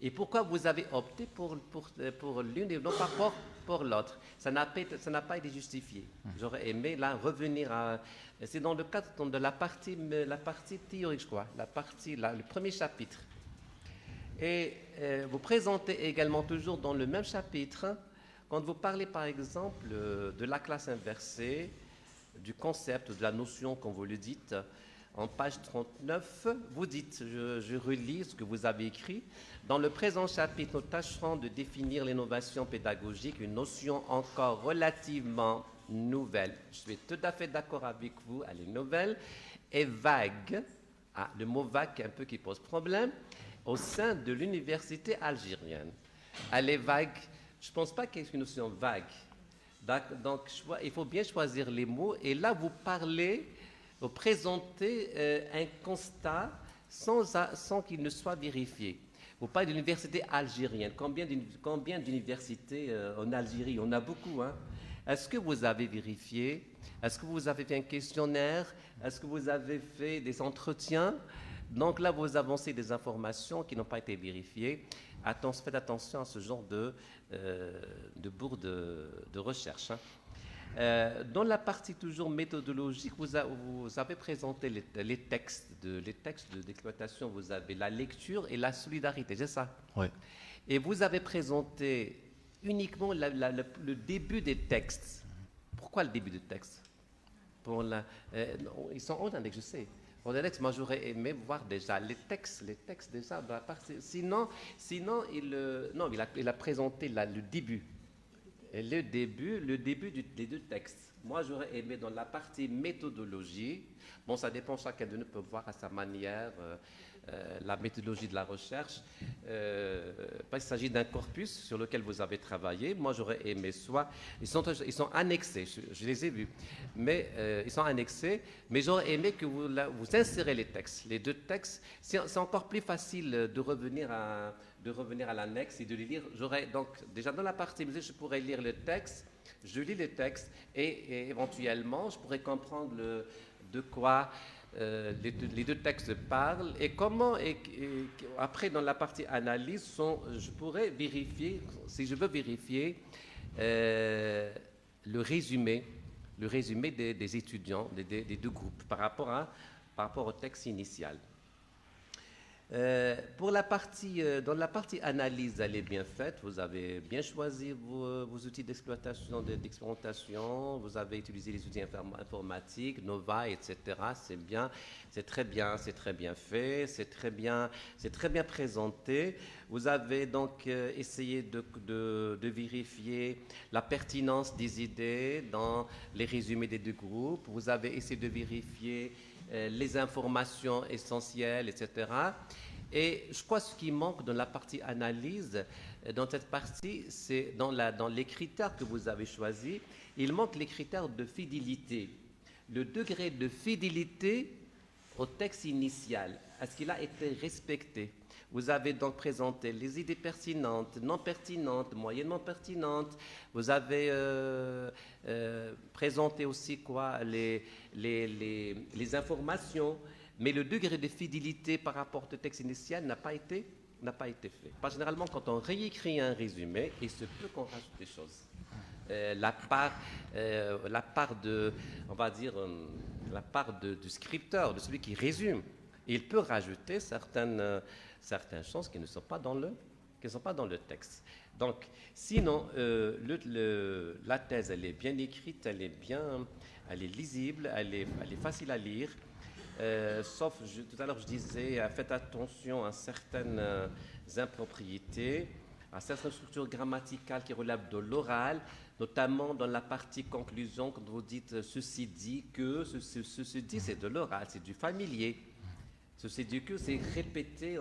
Et pourquoi vous avez opté pour l'une et non pas pour l'autre. Ça n'a pas été justifié. J'aurais aimé là revenir à... C'est dans le cadre de la partie théorique, je crois, le premier chapitre. Et vous présentez également toujours dans le même chapitre, quand vous parlez par exemple de la classe inversée, du concept, de la notion, comme vous le dites, en page 39, vous dites, je relis ce que vous avez écrit, dans le présent chapitre, nous tâcherons de définir l'innovation pédagogique, une notion encore relativement nouvelle. Je suis tout à fait d'accord avec vous, elle est nouvelle et vague. Le mot vague un peu qui pose problème. au sein de l'université algérienne. Elle est vague. Je ne pense pas qu'il y ait une notion vague. Donc, il faut bien choisir les mots. Et là, vous parlez, vous présentez un constat sans qu'il ne soit vérifié. Vous parlez de l'université algérienne. Combien d'universités en Algérie? On a beaucoup. Hein? Est-ce que vous avez vérifié? Est-ce que vous avez fait un questionnaire? Est-ce que vous avez fait des entretiens? Donc là, vous avancez des informations qui n'ont pas été vérifiées. Faites attention à ce genre de bourre de recherche. Hein. Dans la partie toujours méthodologique, vous avez présenté les textes d'exploitation. Vous avez la lecture et la solidarité, c'est ça? Oui. Et vous avez présenté uniquement le début des textes. Pourquoi le début des textes? Ils sont en annexe, je sais. En annexe, moi j'aurais aimé voir déjà les textes déjà dans la partie. Sinon il a présenté le début. Et le début des deux textes. Moi, j'aurais aimé dans la partie méthodologie. Bon, ça dépend, chacun de nous peut voir à sa manière la méthodologie de la recherche. Il s'agit d'un corpus sur lequel vous avez travaillé. Moi, j'aurais aimé soit... Ils sont annexés, je les ai vus. Mais ils sont annexés, mais j'aurais aimé que vous insérez les textes. Les deux textes, c'est encore plus facile de revenir à l'annexe et de les lire. Donc, déjà dans la partie musée, je pourrais lire le texte, je lis le texte et éventuellement, je pourrais comprendre de quoi les deux textes parlent et comment, après dans la partie analyse, je pourrais vérifier, si je veux vérifier, le résumé des étudiants, des deux groupes par rapport au texte initial. Dans la partie analyse, elle est bien faite. Vous avez bien choisi vos outils d'exploitation, d'expérimentation. Vous avez utilisé les outils informatiques, Nova, etc. C'est bien, c'est très bien fait, c'est très bien présenté. Vous avez donc essayé de vérifier la pertinence des idées dans les résumés des deux groupes. Vous avez essayé de vérifier les informations essentielles, etc. Et je crois que ce qui manque dans la partie analyse, dans cette partie, c'est dans les critères que vous avez choisis, il manque les critères de fidélité. Le degré de fidélité au texte initial, est-ce qu'il a été respecté? Vous avez donc présenté les idées pertinentes, non pertinentes, moyennement pertinentes. Vous avez présenté aussi les informations. Mais le degré de fidélité par rapport au texte initial n'a pas été fait. Parce que généralement, quand on réécrit un résumé, il se peut qu'on rajoute des choses. La part du scripteur, de celui qui résume, il peut rajouter certaines choses qui ne sont pas dans le texte. Donc, sinon, la thèse, elle est bien écrite, elle est lisible, elle est facile à lire. Sauf, tout à l'heure, je disais, faites attention à certaines impropriétés, à certaines structures grammaticales qui relèvent de l'oral, notamment dans la partie conclusion, quand vous dites ceci dit que, ceci dit, c'est de l'oral, c'est du familier. Ceci dit que, c'est répété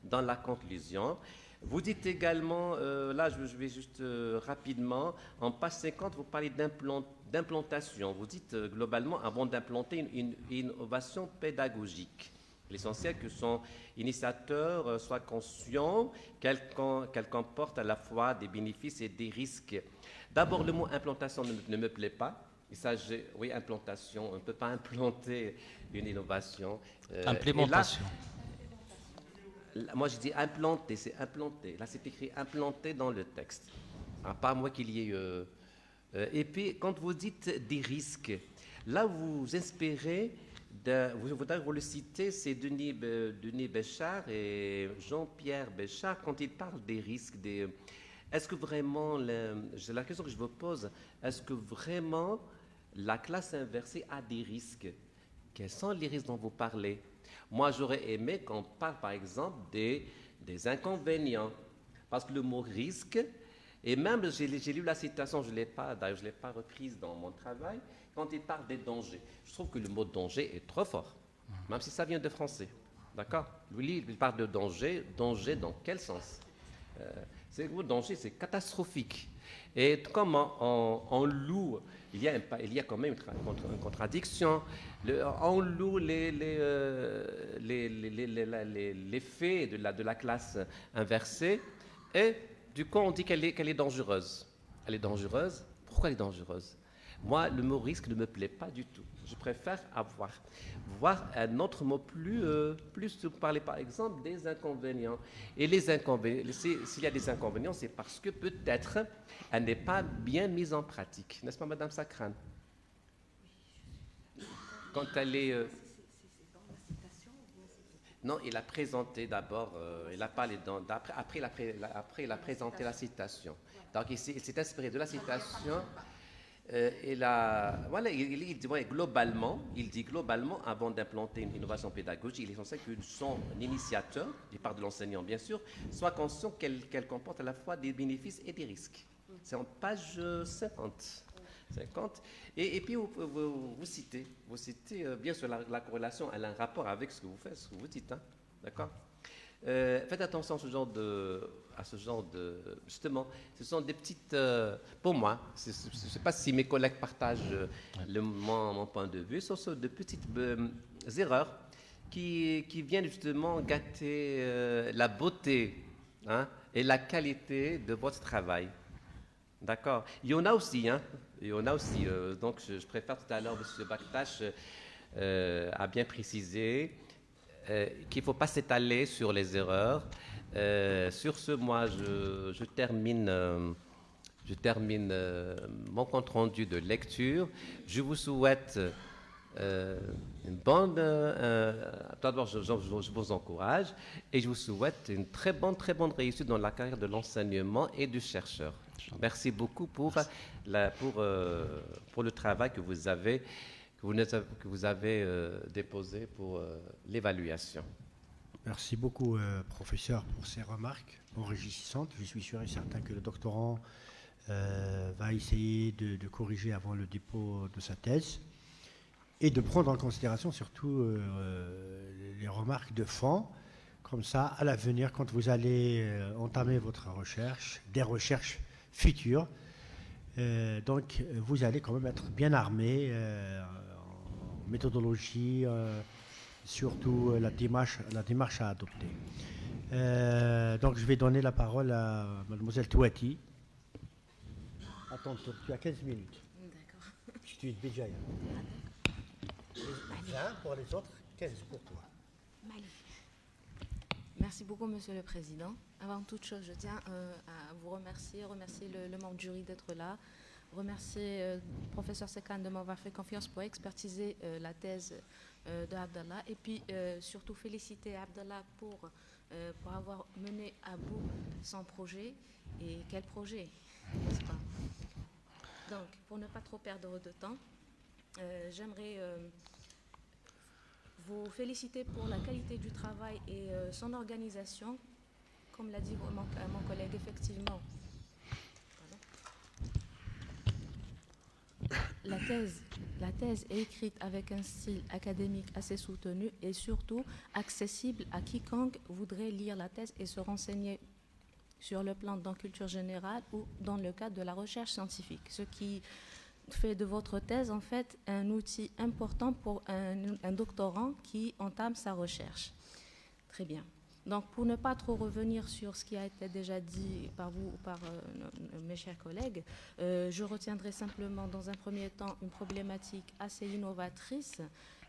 dans la conclusion. Vous dites également, là je vais juste rapidement, en page 50, vous parlez d'implantation. Vous dites globalement, avant d'implanter une innovation pédagogique, l'essentiel que son initiateur soit conscient qu'elle comporte à la fois des bénéfices et des risques. D'abord, le mot implantation ne me plaît pas. Il s'agit, oui, implantation, on ne peut pas implanter une innovation. Implémentation. Moi, je dis implanter, c'est implanter. Là, c'est écrit implanter dans le texte. À part moi qu'il y ait... et puis, quand vous dites des risques, là, vous inspirez... Vous le citez, c'est Denis Béchard et Jean-Pierre Béchard, quand ils parlent des risques. Est-ce que vraiment... la question que je vous pose, est-ce que vraiment la classe inversée a des risques? Quels sont les risques dont vous parlez? Moi, j'aurais aimé qu'on parle, par exemple, des inconvénients. Parce que le mot risque, et même, j'ai lu la citation, d'ailleurs, je ne l'ai pas reprise dans mon travail, quand il parle des dangers. Je trouve que le mot danger est trop fort, même si ça vient de français. D'accord? Lui, il parle de danger. Danger dans quel sens? Le danger, c'est catastrophique. Et comment on loue, il y a quand même une contradiction. On loue les faits de la classe inversée, et du coup, on dit qu'elle est dangereuse. Elle est dangereuse. Pourquoi elle est dangereuse? Moi, le mot risque ne me plaît pas du tout. Je préfère voir un autre mot plus parler, par exemple, des inconvénients. Et les inconvénients, s'il y a des inconvénients, c'est parce que peut-être elle n'est pas bien mise en pratique. N'est-ce pas, Madame Sacran? Quand elle est... Non, il a présenté d'abord, il a parlé après il a présenté la citation. Donc il s'est inspiré de la citation. Il dit globalement, avant d'implanter une innovation pédagogique, il est censé que son initiateur, du part de l'enseignant bien sûr, soit conscient qu'elle comporte à la fois des bénéfices et des risques. C'est en page 50. Et puis vous citez bien sûr la corrélation, elle a un rapport avec ce que vous faites, ce que vous dites, hein, d'accord? Faites attention à ce genre de justement, ce sont des petites, pour moi, je ne sais pas si mes collègues partagent mon point de vue, ce sont de petites erreurs qui viennent justement gâter la beauté, hein, et la qualité de votre travail. D'accord. Il y en a aussi, hein. Donc, je préfère tout à l'heure, M. Bakhtash a bien précisé qu'il ne faut pas s'étaler sur les erreurs. Sur ce, moi, je termine mon compte rendu de lecture. Je vous souhaite une bonne... D'abord, je vous encourage et je vous souhaite une très bonne réussite dans la carrière de l'enseignement et du chercheur. Merci beaucoup pour le travail que vous avez déposé pour l'évaluation. Merci beaucoup, professeur, pour ces remarques enrichissantes. Je suis sûr et certain que le doctorant va essayer de corriger avant le dépôt de sa thèse et de prendre en considération surtout les remarques de fond. Comme ça, à l'avenir, quand vous allez entamer votre recherche, des recherches futures, donc vous allez quand même être bien armé en méthodologie, surtout la démarche à adopter. Donc je vais donner la parole à mademoiselle Touati. Attends, tu as 15 minutes. D'accord. Puis tu es de Béjaïa. 20 pour les autres, 15 pour toi. Mali. Merci beaucoup, Monsieur le Président. Avant toute chose, je tiens à vous remercier le membre du jury d'être là, remercier le professeur Sekan de m'avoir fait confiance pour expertiser la thèse de Abdallah, et puis surtout féliciter Abdallah pour avoir mené à bout son projet. Et quel projet, n'est-ce pas? Donc, pour ne pas trop perdre de temps, j'aimerais vous féliciter pour la qualité du travail et son organisation. Comme l'a dit mon collègue, effectivement, la thèse est écrite avec un style académique assez soutenu et surtout accessible à quiconque voudrait lire la thèse et se renseigner sur le plan de culture générale ou dans le cadre de la recherche scientifique, ce qui fait de votre thèse en fait un outil important pour un doctorant qui entame sa recherche. Très bien. Donc pour ne pas trop revenir sur ce qui a été déjà dit par vous ou par mes chers collègues, je retiendrai simplement dans un premier temps une problématique assez innovatrice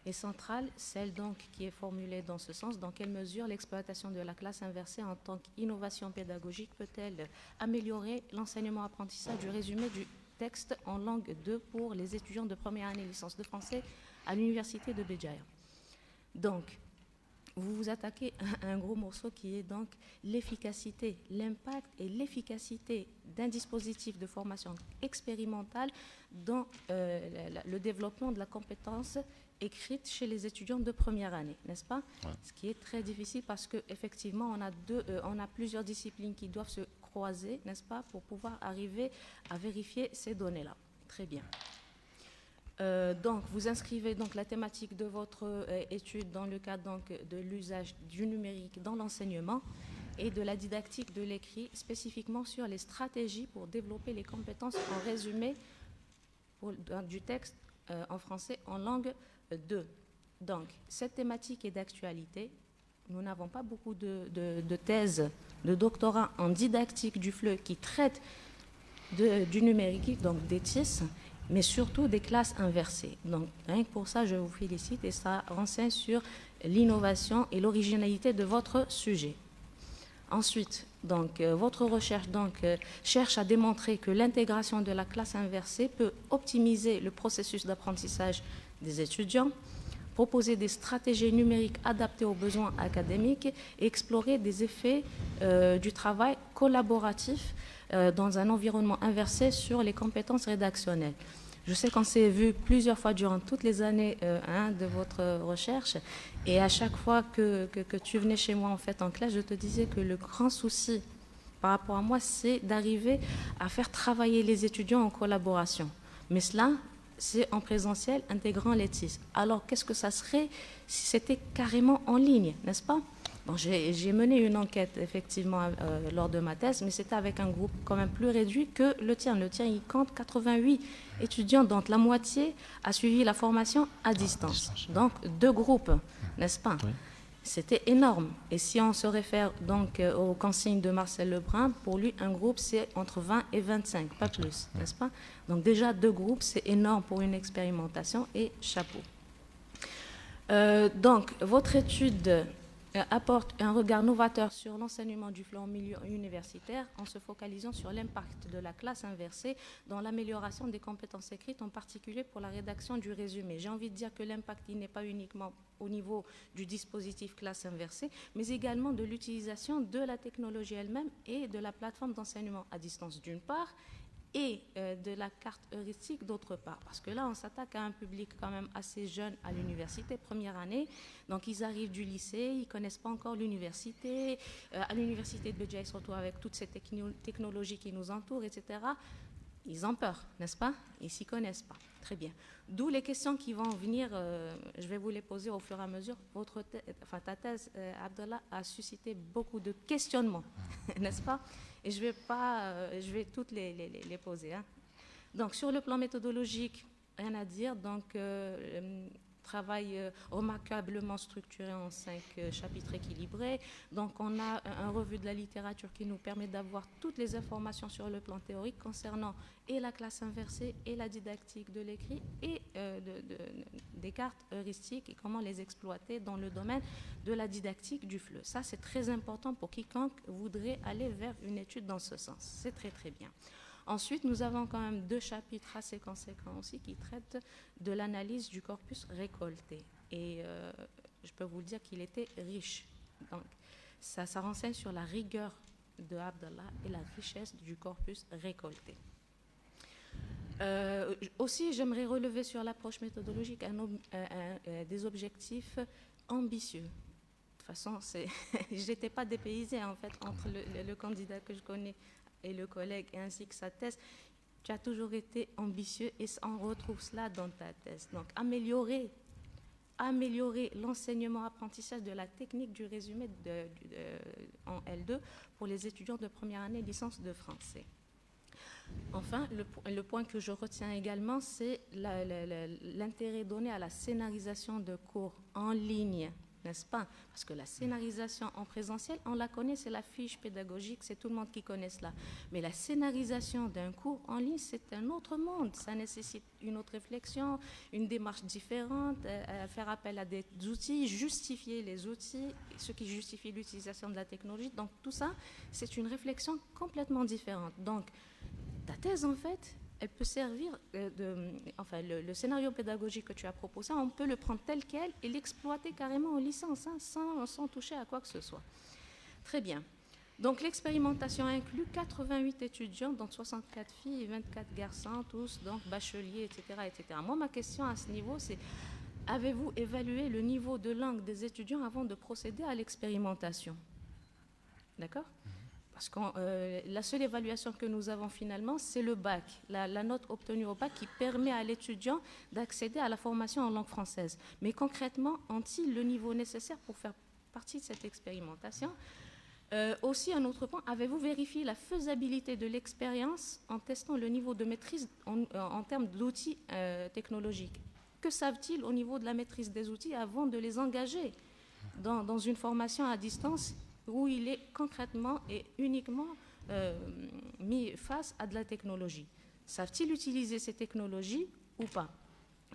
et centrale, celle donc qui est formulée dans ce sens: dans quelle mesure l'exploitation de la classe inversée en tant qu'innovation pédagogique peut-elle améliorer l'enseignement-apprentissage du résumé du texte en langue 2 pour les étudiants de première année licence de français à l'université de Béjaïa. Donc, vous vous attaquez à un gros morceau qui est donc l'efficacité, l'impact et l'efficacité d'un dispositif de formation expérimentale dans le développement de la compétence écrite chez les étudiants de première année, n'est-ce pas? Ouais. Ce qui est très difficile parce qu'effectivement, on a plusieurs disciplines qui doivent se croiser, n'est-ce pas, pour pouvoir arriver à vérifier ces données-là. Très bien. Donc, vous inscrivez donc la thématique de votre étude dans le cadre donc, de l'usage du numérique dans l'enseignement et de la didactique de l'écrit, spécifiquement sur les stratégies pour développer les compétences en résumé du texte en français en langue 2. Donc, cette thématique est d'actualité. Nous n'avons pas beaucoup de thèses de doctorat en didactique du FLE qui traitent du numérique, donc des TIS, mais surtout des classes inversées. Donc, rien que pour ça, je vous félicite et ça renseigne sur l'innovation et l'originalité de votre sujet. Ensuite, donc, votre recherche cherche à démontrer que l'intégration de la classe inversée peut optimiser le processus d'apprentissage des étudiants, proposer des stratégies numériques adaptées aux besoins académiques et explorer des effets du travail collaboratif dans un environnement inversé sur les compétences rédactionnelles. Je sais qu'on s'est vu plusieurs fois durant toutes les années de votre recherche et à chaque fois que tu venais chez moi en fait en classe, je te disais que le grand souci par rapport à moi, c'est d'arriver à faire travailler les étudiants en collaboration. Mais cela, c'est en présentiel intégrant les TIS. Alors, qu'est-ce que ça serait si c'était carrément en ligne, n'est-ce pas? Bon, j'ai mené une enquête, effectivement, lors de ma thèse, mais c'était avec un groupe quand même plus réduit que le tien. Le tien, il compte 88 étudiants, dont la moitié a suivi la formation à distance. Donc, 2 groupes, n'est-ce pas? Oui. C'était énorme. Et si on se réfère donc aux consignes de Marcel Lebrun, pour lui, un groupe, c'est entre 20 et 25, pas plus, n'est-ce pas? Donc déjà, 2 groupes, c'est énorme pour une expérimentation et chapeau. Donc, votre étude apporte un regard novateur sur l'enseignement du FLE en milieu universitaire en se focalisant sur l'impact de la classe inversée dans l'amélioration des compétences écrites, en particulier pour la rédaction du résumé. J'ai envie de dire que l'impact n'est pas uniquement au niveau du dispositif classe inversée, mais également de l'utilisation de la technologie elle-même et de la plateforme d'enseignement à distance d'une part, et de la carte heuristique d'autre part. Parce que là, on s'attaque à un public quand même assez jeune à l'université, première année. Donc, ils arrivent du lycée, ils ne connaissent pas encore l'université. À l'université de Béja, ils se retrouvent avec toutes ces technologies qui nous entourent, etc. Ils ont peur, n'est-ce pas? Ils ne s'y connaissent pas. Très bien. D'où les questions qui vont venir, je vais vous les poser au fur et à mesure. Ta thèse, Abdallah, a suscité beaucoup de questionnements, n'est-ce pas? Et je vais toutes les poser. Hein. Donc, sur le plan méthodologique, rien à dire. Donc, travail remarquablement structuré en 5 chapitres équilibrés. Donc, on a un revue de la littérature qui nous permet d'avoir toutes les informations sur le plan théorique concernant et la classe inversée et la didactique de l'écrit et des cartes heuristiques et comment les exploiter dans le domaine de la didactique du FLE. Ça, c'est très important pour quiconque voudrait aller vers une étude dans ce sens. C'est très, très bien. Ensuite, nous avons quand même 2 chapitres assez conséquents aussi qui traitent de l'analyse du corpus récolté. Et je peux vous dire qu'il était riche. Donc, ça renseigne sur la rigueur de Abdallah et la richesse du corpus récolté. Aussi, j'aimerais relever sur l'approche méthodologique des objectifs ambitieux. De toute façon, je n'étais pas dépaysée en fait entre le candidat que je connais et le collègue, ainsi que sa thèse. Tu as toujours été ambitieux et on retrouve cela dans ta thèse. Donc, améliorer l'enseignement-apprentissage de la technique du résumé en L2 pour les étudiants de première année licence de français. Enfin, le point que je retiens également, c'est l'intérêt donné à la scénarisation de cours en ligne, n'est-ce pas? Parce que la scénarisation en présentiel, on la connaît, c'est la fiche pédagogique, c'est tout le monde qui connaît cela. Mais la scénarisation d'un cours en ligne, c'est un autre monde. Ça nécessite une autre réflexion, une démarche différente, faire appel à des outils, justifier les outils, ce qui justifie l'utilisation de la technologie. Donc tout ça, c'est une réflexion complètement différente. Donc ta thèse, en fait, elle peut servir, le scénario pédagogique que tu as proposé, on peut le prendre tel quel et l'exploiter carrément en licence, hein, sans toucher à quoi que ce soit. Très bien. Donc l'expérimentation inclut 88 étudiants, dont 64 filles et 24 garçons, tous donc bacheliers, etc., etc. Moi, ma question à ce niveau, c'est: avez-vous évalué le niveau de langue des étudiants avant de procéder à l'expérimentation? D'accord ? Parce que la seule évaluation que nous avons finalement, c'est le bac, la note obtenue au bac qui permet à l'étudiant d'accéder à la formation en langue française. Mais concrètement, ont-ils le niveau nécessaire pour faire partie de cette expérimentation? Aussi, un autre point, avez-vous vérifié la faisabilité de l'expérience en testant le niveau de maîtrise en termes d'outils technologiques? Que savent-ils au niveau de la maîtrise des outils avant de les engager dans une formation à distance où il est concrètement et uniquement mis face à de la technologie? Savent-ils utiliser ces technologies ou pas?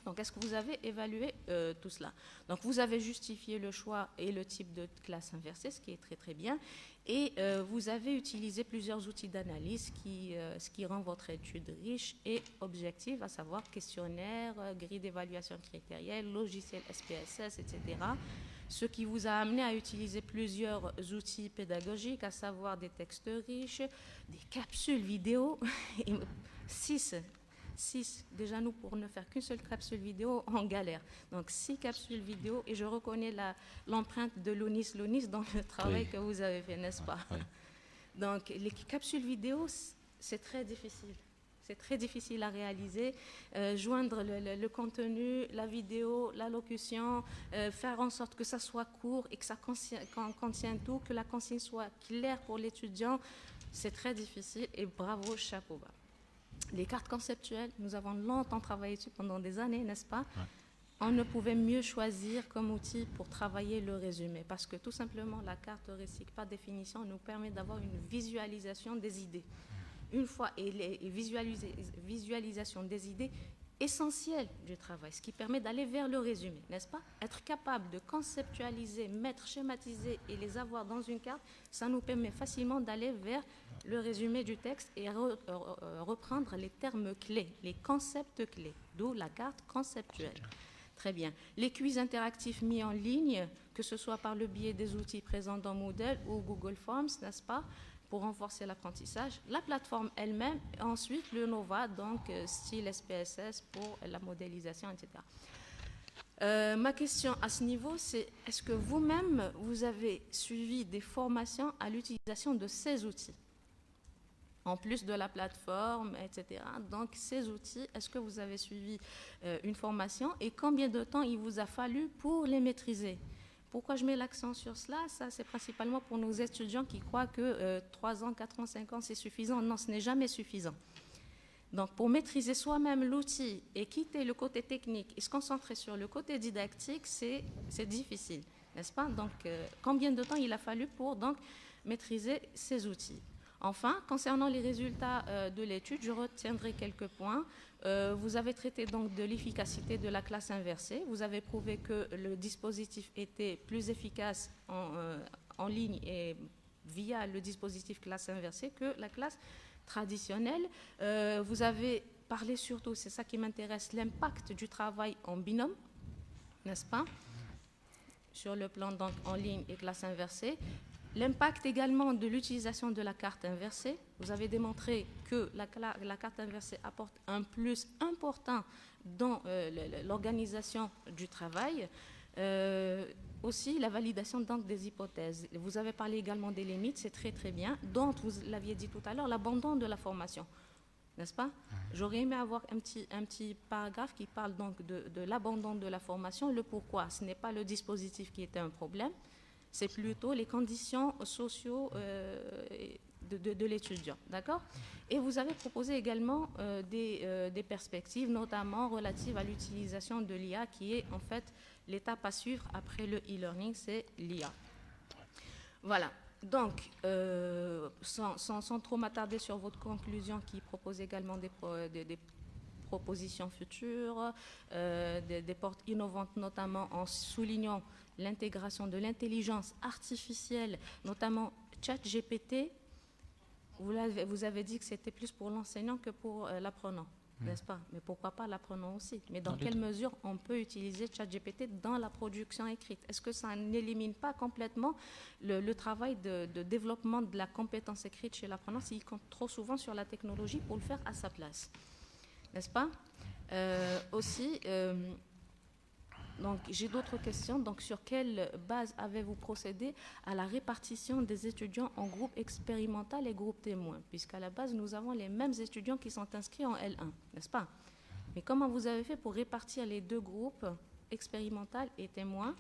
Donc, est-ce que vous avez évalué tout cela? Donc, vous avez justifié le choix et le type de classe inversée, ce qui est très, très bien. Et vous avez utilisé plusieurs outils d'analyse, ce qui rend votre étude riche et objective, à savoir questionnaire, grille d'évaluation critérielle, logiciel SPSS, etc. Ce qui vous a amené à utiliser plusieurs outils pédagogiques, à savoir des textes riches, des capsules vidéo, 6. Déjà, nous, pour ne faire qu'une seule capsule vidéo, on galère. Donc, 6 capsules vidéo, et je reconnais l'empreinte de Lounis dans le travail que vous avez fait, n'est-ce pas? Oui. Donc, les capsules vidéo, c'est très difficile. C'est très difficile à réaliser. Joindre le contenu, la vidéo, la locution, faire en sorte que ça soit court et que ça contienne tout, que la consigne soit claire pour l'étudiant, c'est très difficile, et bravo, chapeau bas. Les cartes conceptuelles, nous avons longtemps travaillé dessus pendant des années, n'est-ce pas? Ouais. On ne pouvait mieux choisir comme outil pour travailler le résumé, parce que tout simplement, la carte heuristique, par définition, nous permet d'avoir une visualisation des idées. Une fois, et visualisation des idées essentielles du travail, ce qui permet d'aller vers le résumé, n'est-ce pas? Être capable de conceptualiser, schématiser et les avoir dans une carte, ça nous permet facilement d'aller vers le résumé du texte et reprendre les termes clés, les concepts clés, d'où la carte conceptuelle. Très bien. Les quiz interactifs mis en ligne, que ce soit par le biais des outils présents dans Moodle ou Google Forms, n'est-ce pas, pour renforcer l'apprentissage. La plateforme elle-même, et ensuite le NOVA, donc style SPSS pour la modélisation, etc. Ma question à ce niveau, c'est est-ce que vous-même, vous avez suivi des formations à l'utilisation de ces outils, en plus de la plateforme, etc. Donc, ces outils, est-ce que vous avez suivi une formation et combien de temps il vous a fallu pour les maîtriser? Pourquoi je mets l'accent sur cela? Ça, c'est principalement pour nos étudiants qui croient que 3 ans, 4 ans, 5 ans, c'est suffisant. Non, ce n'est jamais suffisant. Donc, pour maîtriser soi-même l'outil et quitter le côté technique et se concentrer sur le côté didactique, c'est difficile, n'est-ce pas? Donc, combien de temps il a fallu pour donc maîtriser ces outils? Enfin, concernant les résultats de l'étude, je retiendrai quelques points. Vous avez traité donc de l'efficacité de la classe inversée. Vous avez prouvé que le dispositif était plus efficace en ligne et via le dispositif classe inversée que la classe traditionnelle. Vous avez parlé surtout, c'est ça qui m'intéresse, l'impact du travail en binôme, n'est-ce pas, sur le plan donc en ligne et classe inversée. L'impact également de l'utilisation de la carte inversée. Vous avez démontré que la carte inversée apporte un plus important dans l'organisation du travail. Aussi, la validation donc, des hypothèses. Vous avez parlé également des limites, c'est très très bien. Dont, vous l'aviez dit tout à l'heure, l'abandon de la formation, n'est-ce pas? J'aurais aimé avoir un petit paragraphe qui parle donc de l'abandon de la formation, le pourquoi. Ce n'est pas le dispositif qui était un problème, c'est plutôt les conditions sociaux de l'étudiant, d'accord? Et vous avez proposé également des perspectives, notamment relatives à l'utilisation de l'IA, qui est en fait l'étape à suivre après le e-learning, c'est l'IA. Voilà, donc, sans trop m'attarder sur votre conclusion, qui propose également des propositions futures, des portes innovantes, notamment en soulignant l'intégration de l'intelligence artificielle, notamment ChatGPT. Vous avez dit que c'était plus pour l'enseignant que pour l'apprenant, n'est-ce pas? Mais pourquoi pas l'apprenant aussi? Mais dans quelle mesure on peut utiliser ChatGPT dans la production écrite? Est-ce que ça n'élimine pas complètement le travail de développement de la compétence écrite chez l'apprenant s'il compte trop souvent sur la technologie pour le faire à sa place? N'est-ce pas? Aussi, Donc, j'ai d'autres questions. Donc, sur quelle base avez-vous procédé à la répartition des étudiants en groupe expérimental et groupe témoin? Puisqu'à la base, nous avons les mêmes étudiants qui sont inscrits en L1, n'est-ce pas? Mais comment vous avez fait pour répartir les deux groupes, expérimental et témoin?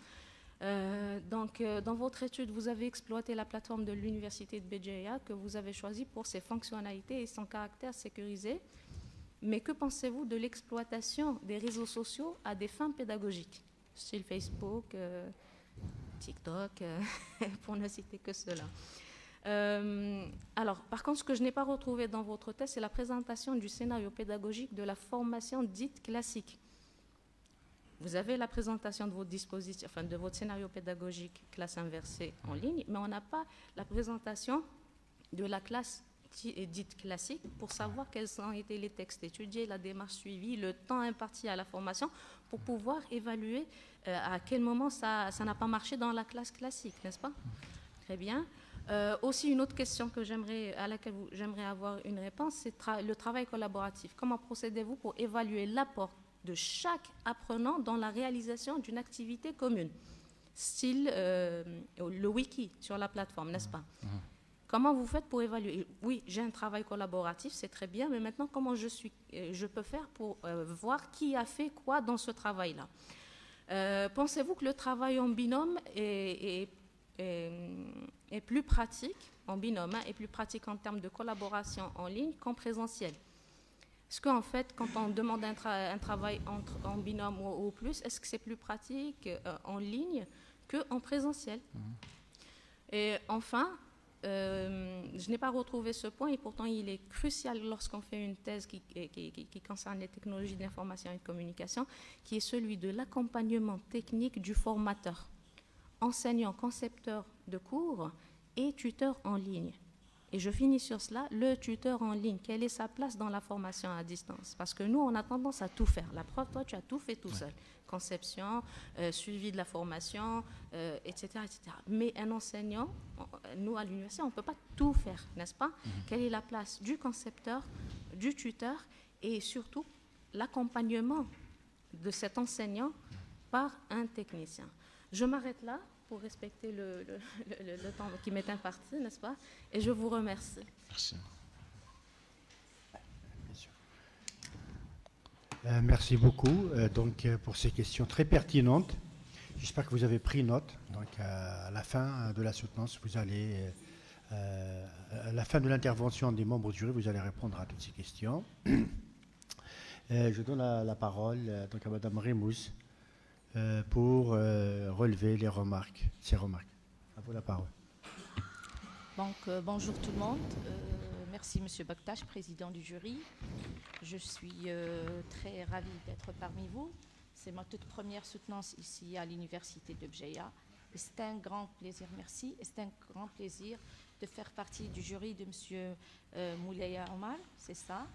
Dans votre étude, vous avez exploité la plateforme de l'Université de Béjaïa que vous avez choisie pour ses fonctionnalités et son caractère sécurisé. Mais que pensez-vous de l'exploitation des réseaux sociaux à des fins pédagogiques, style Facebook, TikTok, pour ne citer que cela? Alors, par contre, ce que je n'ai pas retrouvé dans votre test, c'est la présentation du scénario pédagogique de la formation dite classique. Vous avez la présentation de votre dispositif, enfin de votre scénario pédagogique classe inversée en ligne, mais on n'a pas la présentation de la classe dite classique pour savoir quels ont été les textes étudiés, la démarche suivie, le temps imparti à la formation pour pouvoir évaluer à quel moment ça n'a pas marché dans la classe classique, n'est-ce pas? Très bien. Aussi, une autre question à laquelle j'aimerais avoir une réponse, c'est le travail collaboratif. Comment procédez-vous pour évaluer l'apport de chaque apprenant dans la réalisation d'une activité commune, style le wiki sur la plateforme, n'est-ce pas? Comment vous faites pour évaluer? Oui, j'ai un travail collaboratif, c'est très bien, mais maintenant, comment je peux faire pour voir qui a fait quoi dans ce travail-là? Pensez-vous que le travail en binôme est plus pratique, en binôme, est plus pratique en termes de collaboration en ligne qu'en présentiel? Est-ce qu'en fait, quand on demande un travail en binôme ou plus, est-ce que c'est plus pratique en ligne qu'en présentiel? Et enfin, je n'ai pas retrouvé ce point et pourtant il est crucial lorsqu'on fait une thèse qui concerne les technologies de l'information et de communication, qui est celui de l'accompagnement technique du formateur, enseignant, concepteur de cours et tuteur en ligne. Et je finis sur cela, le tuteur en ligne, quelle est sa place dans la formation à distance? Parce que nous, on a tendance à tout faire. La prof, toi, tu as tout fait tout seul. Conception, suivi de la formation, etc., etc. Mais un enseignant, nous, à l'université, on ne peut pas tout faire, n'est-ce pas? Quelle est la place du concepteur, du tuteur et surtout l'accompagnement de cet enseignant par un technicien? Je m'arrête là pour respecter le temps qui m'est imparti, n'est-ce pas? Et je vous remercie. Merci. Merci beaucoup pour ces questions très pertinentes. J'espère que vous avez pris note. Donc, à la fin de la soutenance, vous allez, à la fin de l'intervention des membres du jury, vous allez répondre à toutes ces questions. Je donne la parole à Madame Remouz pour relever ces remarques. À vous la parole. Donc, bonjour tout le monde. Merci Monsieur Baktash, président du jury. Je suis très ravie d'être parmi vous. C'est ma toute première soutenance ici à l'Université de Béjaïa. Et c'est un grand plaisir, merci. Et c'est un grand plaisir de faire partie du jury de Monsieur Moulaya Omar, c'est ça.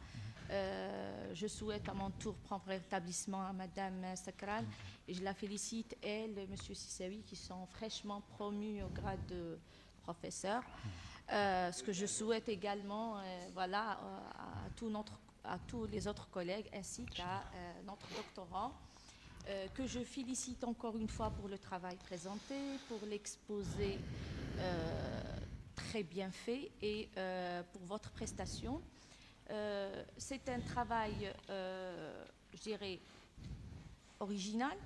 Je souhaite à mon tour prendre rétablissement à Madame Sakran et je la félicite, elle et Monsieur Sissaoui, qui sont fraîchement promus au grade de professeur. Ce que je souhaite également à tous les autres collègues ainsi qu'à notre doctorant, que je félicite encore une fois pour le travail présenté, pour l'exposé très bien fait et pour votre prestation. C'est un travail, je dirais, original,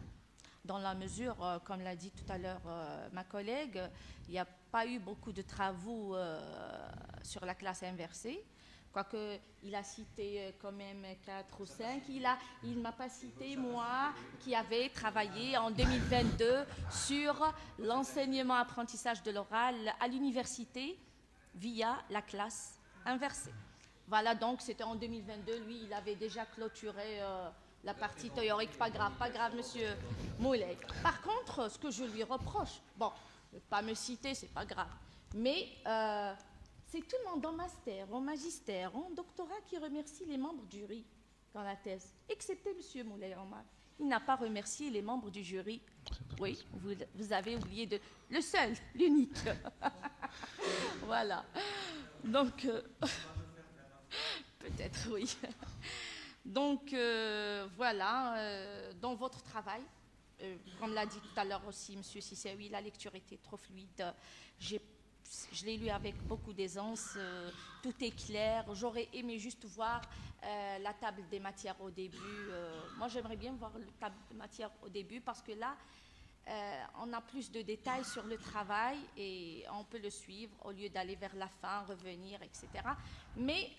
dans la mesure, comme l'a dit tout à l'heure ma collègue, il n'y a pas eu beaucoup de travaux sur la classe inversée, quoique il a cité quand même 4 ou 5. Il ne m'a pas cité, moi, qui avait travaillé en 2022 sur l'enseignement-apprentissage de l'oral à l'université via la classe inversée. Voilà, donc c'était en 2022. Lui, il avait déjà clôturé la partie théorique. Pas grave, monsieur Moulay. Par contre, ce que je lui reproche, bon, ne pas me citer, c'est pas grave, mais c'est tout le monde en master, en magistère, en doctorat qui remercie les membres du jury dans la thèse, excepté monsieur Moulay Omar. Il n'a pas remercié les membres du jury. Oui, vous avez oublié le seul, l'unique. Voilà. Donc, peut-être, oui. Donc, voilà, dans votre travail, comme l'a dit tout à l'heure aussi M. Sissewi, la lecture était trop fluide. Je l'ai lu avec beaucoup d'aisance, tout est clair. J'aurais aimé juste voir la table des matières au début. Moi, j'aimerais bien voir la table des matières au début parce que là, on a plus de détails sur le travail et on peut le suivre au lieu d'aller vers la fin, revenir, etc. Mais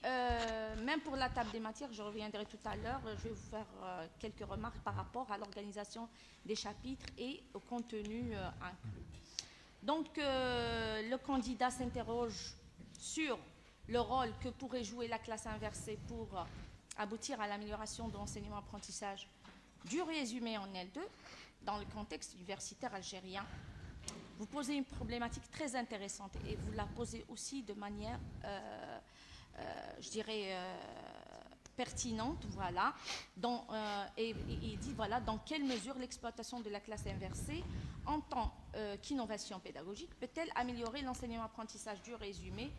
même pour la table des matières, je reviendrai tout à l'heure, je vais vous faire quelques remarques par rapport à l'organisation des chapitres et au contenu inclus. Donc, le candidat s'interroge sur le rôle que pourrait jouer la classe inversée pour aboutir à l'amélioration de l'enseignement-apprentissage du résumé en L2 dans le contexte universitaire algérien. Vous posez une problématique très intéressante et vous la posez aussi de manière, je dirais, pertinente, voilà. Et il dit, voilà, dans quelle mesure l'exploitation de la classe inversée en tant qu'innovation pédagogique peut-elle améliorer l'enseignement-apprentissage du résumé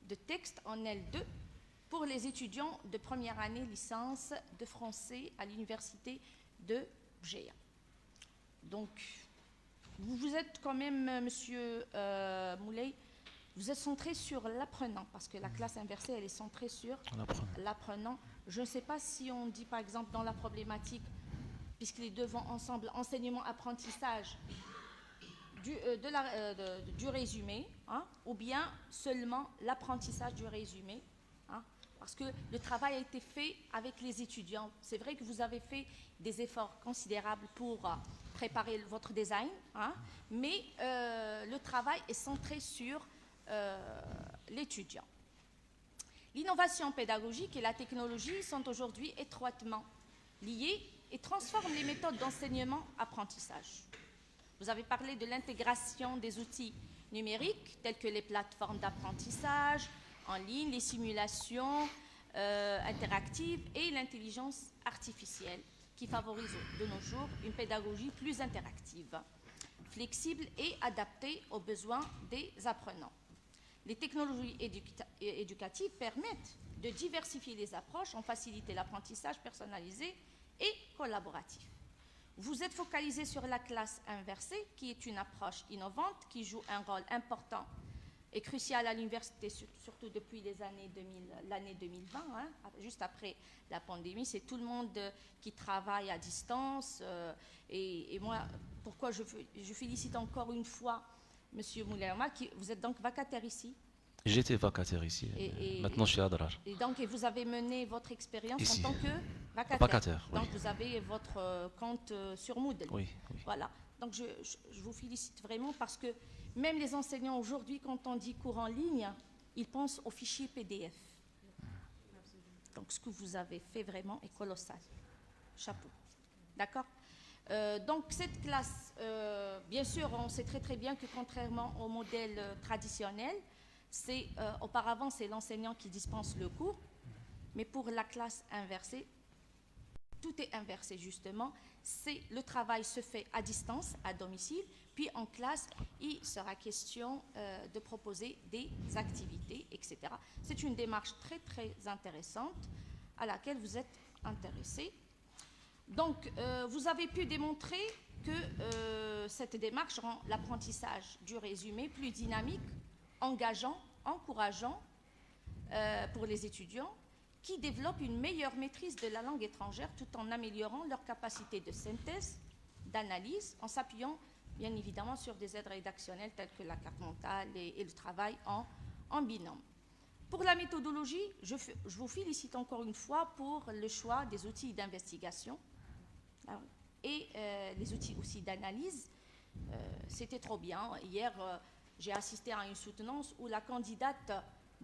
de texte en L2 pour les étudiants de première année licence de français à l'université de Bjéa. Donc, vous êtes quand même, monsieur Moulay, vous êtes centré sur l'apprenant, parce que la classe inversée, elle est centrée sur l'apprenant. Je ne sais pas si on dit, par exemple, dans la problématique, puisque les deux vont ensemble, enseignement-apprentissage du résumé, hein, ou bien seulement l'apprentissage du résumé, hein, parce que le travail a été fait avec les étudiants. C'est vrai que vous avez fait des efforts considérables pour préparer votre design, hein, mais le travail est centré sur l'étudiant. L'innovation pédagogique et la technologie sont aujourd'hui étroitement liées et transforment les méthodes d'enseignement-apprentissage. Vous avez parlé de l'intégration des outils numériques tels que les plateformes d'apprentissage en ligne, les simulations interactives et l'intelligence artificielle qui favorisent de nos jours une pédagogie plus interactive, flexible et adaptée aux besoins des apprenants. Les technologies éducatives permettent de diversifier les approches, en faciliter l'apprentissage personnalisé et collaboratif. Vous êtes focalisé sur la classe inversée, qui est une approche innovante, qui joue un rôle important et crucial à l'université, surtout depuis l'année 2020, hein, juste après la pandémie. C'est tout le monde qui travaille à distance. Et moi, pourquoi je félicite encore une fois M. Moulaïma, vous êtes donc vacataire ici. J'étais vacataire ici, maintenant je suis à Adrar. Et donc, vous avez mené votre expérience Ici. en tant que vacataire. Vacataire, oui. Donc, vous avez votre compte sur Moodle. Oui, oui. Voilà. Donc, je vous félicite vraiment parce que même les enseignants aujourd'hui, quand on dit cours en ligne, ils pensent aux fichiers PDF. Donc, ce que vous avez fait vraiment est colossal. Chapeau. D'accord ? Donc, cette classe, bien sûr, on sait très très bien que contrairement au modèle traditionnel, auparavant, c'est l'enseignant qui dispense le cours, mais pour la classe inversée, tout est inversé justement. Le travail se fait à distance, à domicile, puis en classe, il sera question de proposer des activités, etc. C'est une démarche très très intéressante à laquelle vous êtes intéressé. Donc, vous avez pu démontrer que cette démarche rend l'apprentissage du résumé plus dynamique, engageant, encourageant pour les étudiants qui développent une meilleure maîtrise de la langue étrangère tout en améliorant leur capacité de synthèse, d'analyse, en s'appuyant bien évidemment sur des aides rédactionnelles telles que la carte mentale et le travail en binôme. Pour la méthodologie, je vous félicite encore une fois pour le choix des outils d'investigation et les outils aussi d'analyse. C'était trop bien. Hier, j'ai assisté à une soutenance où la candidate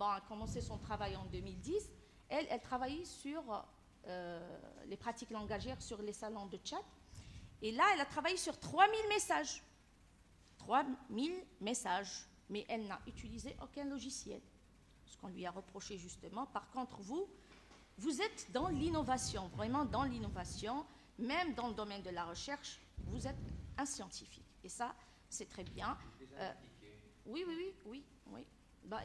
a commencé son travail en 2010. Elle travaillait sur les pratiques langagières sur les salons de chat. Et là, elle a travaillé sur 3000 messages. 3000 messages. Mais elle n'a utilisé aucun logiciel. Ce qu'on lui a reproché justement. Par contre, vous êtes dans l'innovation, vraiment dans l'innovation. Même dans le domaine de la recherche, vous êtes un scientifique. Et ça, c'est très bien. Oui.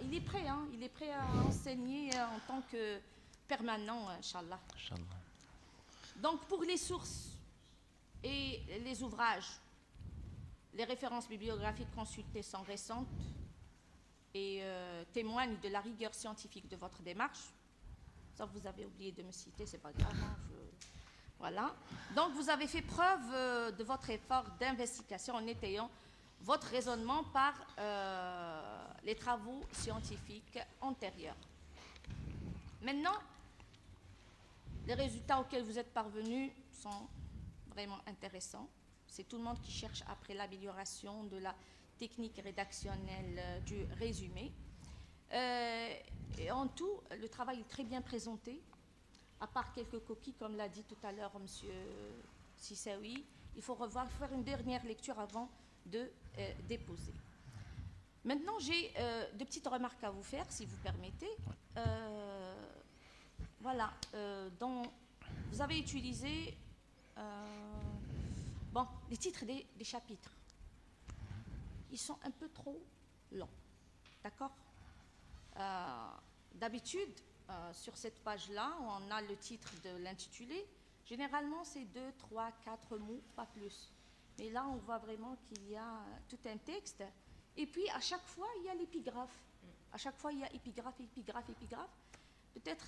Il est prêt, hein, il est prêt à enseigner en tant que permanent, Inch'Allah. Inch'Allah. Donc, pour les sources Et les ouvrages, les références bibliographiques consultées sont récentes et témoignent de la rigueur scientifique de votre démarche. Ça, vous avez oublié de me citer, c'est pas grave. Hein, voilà. Donc, vous avez fait preuve de votre effort d'investigation en étayant votre raisonnement par les travaux scientifiques antérieurs. Maintenant, les résultats auxquels vous êtes parvenus sont vraiment intéressants. C'est tout le monde qui cherche après l'amélioration de la technique rédactionnelle du résumé. Et en tout, le travail est très bien présenté, à part quelques coquilles, comme l'a dit tout à l'heure M. Sissaoui. Il faut faire une dernière lecture avant de déposer. Maintenant, j'ai deux petites remarques à vous faire, si vous permettez. Voilà, vous avez utilisé les titres des chapitres. Ils sont un peu trop longs, d'accord? D'habitude, sur cette page-là, on a le titre de l'intitulé. Généralement, c'est 2, 3, 4 mots, pas plus. Mais là, on voit vraiment qu'il y a tout un texte. Et puis, à chaque fois, il y a l'épigraphe. À chaque fois, il y a épigraphe, épigraphe, épigraphe. Peut-être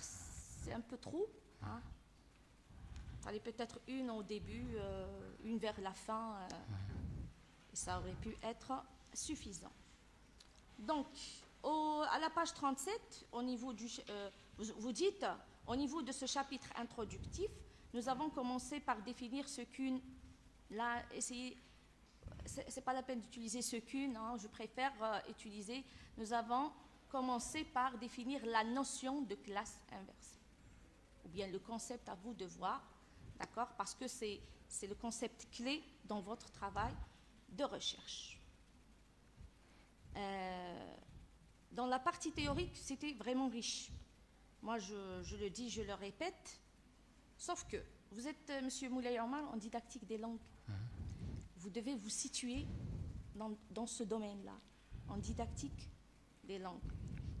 c'est un peu trop. Hein. Il fallait peut-être une au début, une vers la fin. Et ça aurait pu être suffisant. Donc, à la page 37, au niveau vous dites, au niveau de ce chapitre introductif, nous avons commencé par définir ce qu'une... Là, c'est pas la peine d'utiliser ce qu'une, hein, je préfère utiliser... Nous avons commencé par définir la notion de classe inversée. Ou bien le concept, à vous de voir, d'accord? Parce que c'est le concept clé dans votre travail de recherche. Dans la partie théorique, c'était vraiment riche. Moi, je le dis, je le répète. Sauf que vous êtes, M. Moulay Omar, en didactique des langues. Vous devez vous situer dans ce domaine-là, en didactique des langues.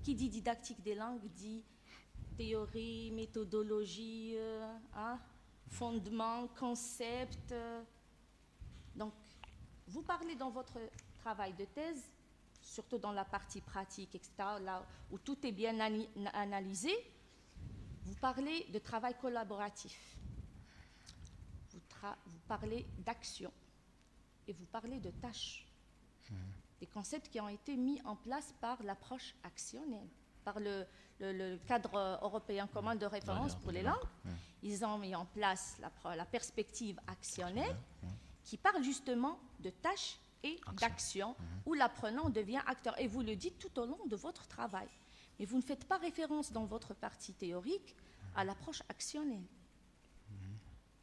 Qui dit didactique des langues dit théorie, méthodologie, fondement, concept. Donc, vous parlez dans votre travail de thèse, surtout dans la partie pratique, etc., là où tout est bien analysé, vous parlez de travail collaboratif, vous parlez d'action et vous parlez de tâches. Des concepts qui ont été mis en place par l'approche actionnelle, par le cadre européen commun de référence pour les langues. Ils ont mis en place la perspective actionnelle qui parle justement de tâches et d'action, où l'apprenant devient acteur. Et vous le dites tout au long de votre travail. Mais vous ne faites pas référence dans votre partie théorique à l'approche actionnelle.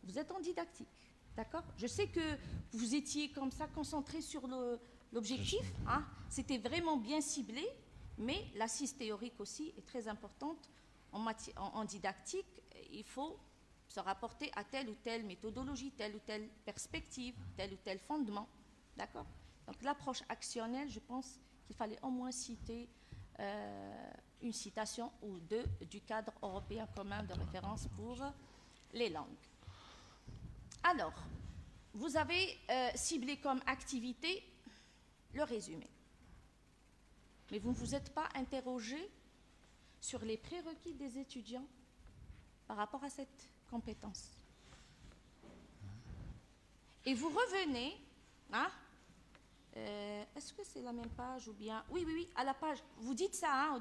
Vous êtes en didactique, d'accord? Je sais que vous étiez comme ça concentré sur l'objectif. Hein? C'était vraiment bien ciblé, mais l'assise théorique aussi est très importante en didactique. Il faut se rapporter à telle ou telle méthodologie, telle ou telle perspective, tel ou tel fondement. D'accord? Donc l'approche actionnelle, je pense qu'il fallait au moins citer une citation ou deux du cadre européen commun de référence pour les langues. Alors, vous avez ciblé comme activité le résumé. Mais vous ne vous êtes pas interrogé sur les prérequis des étudiants par rapport à cette compétence. Et vous revenez... Hein? Est-ce que c'est la même page ou bien... Oui, à la page. Vous dites ça hein,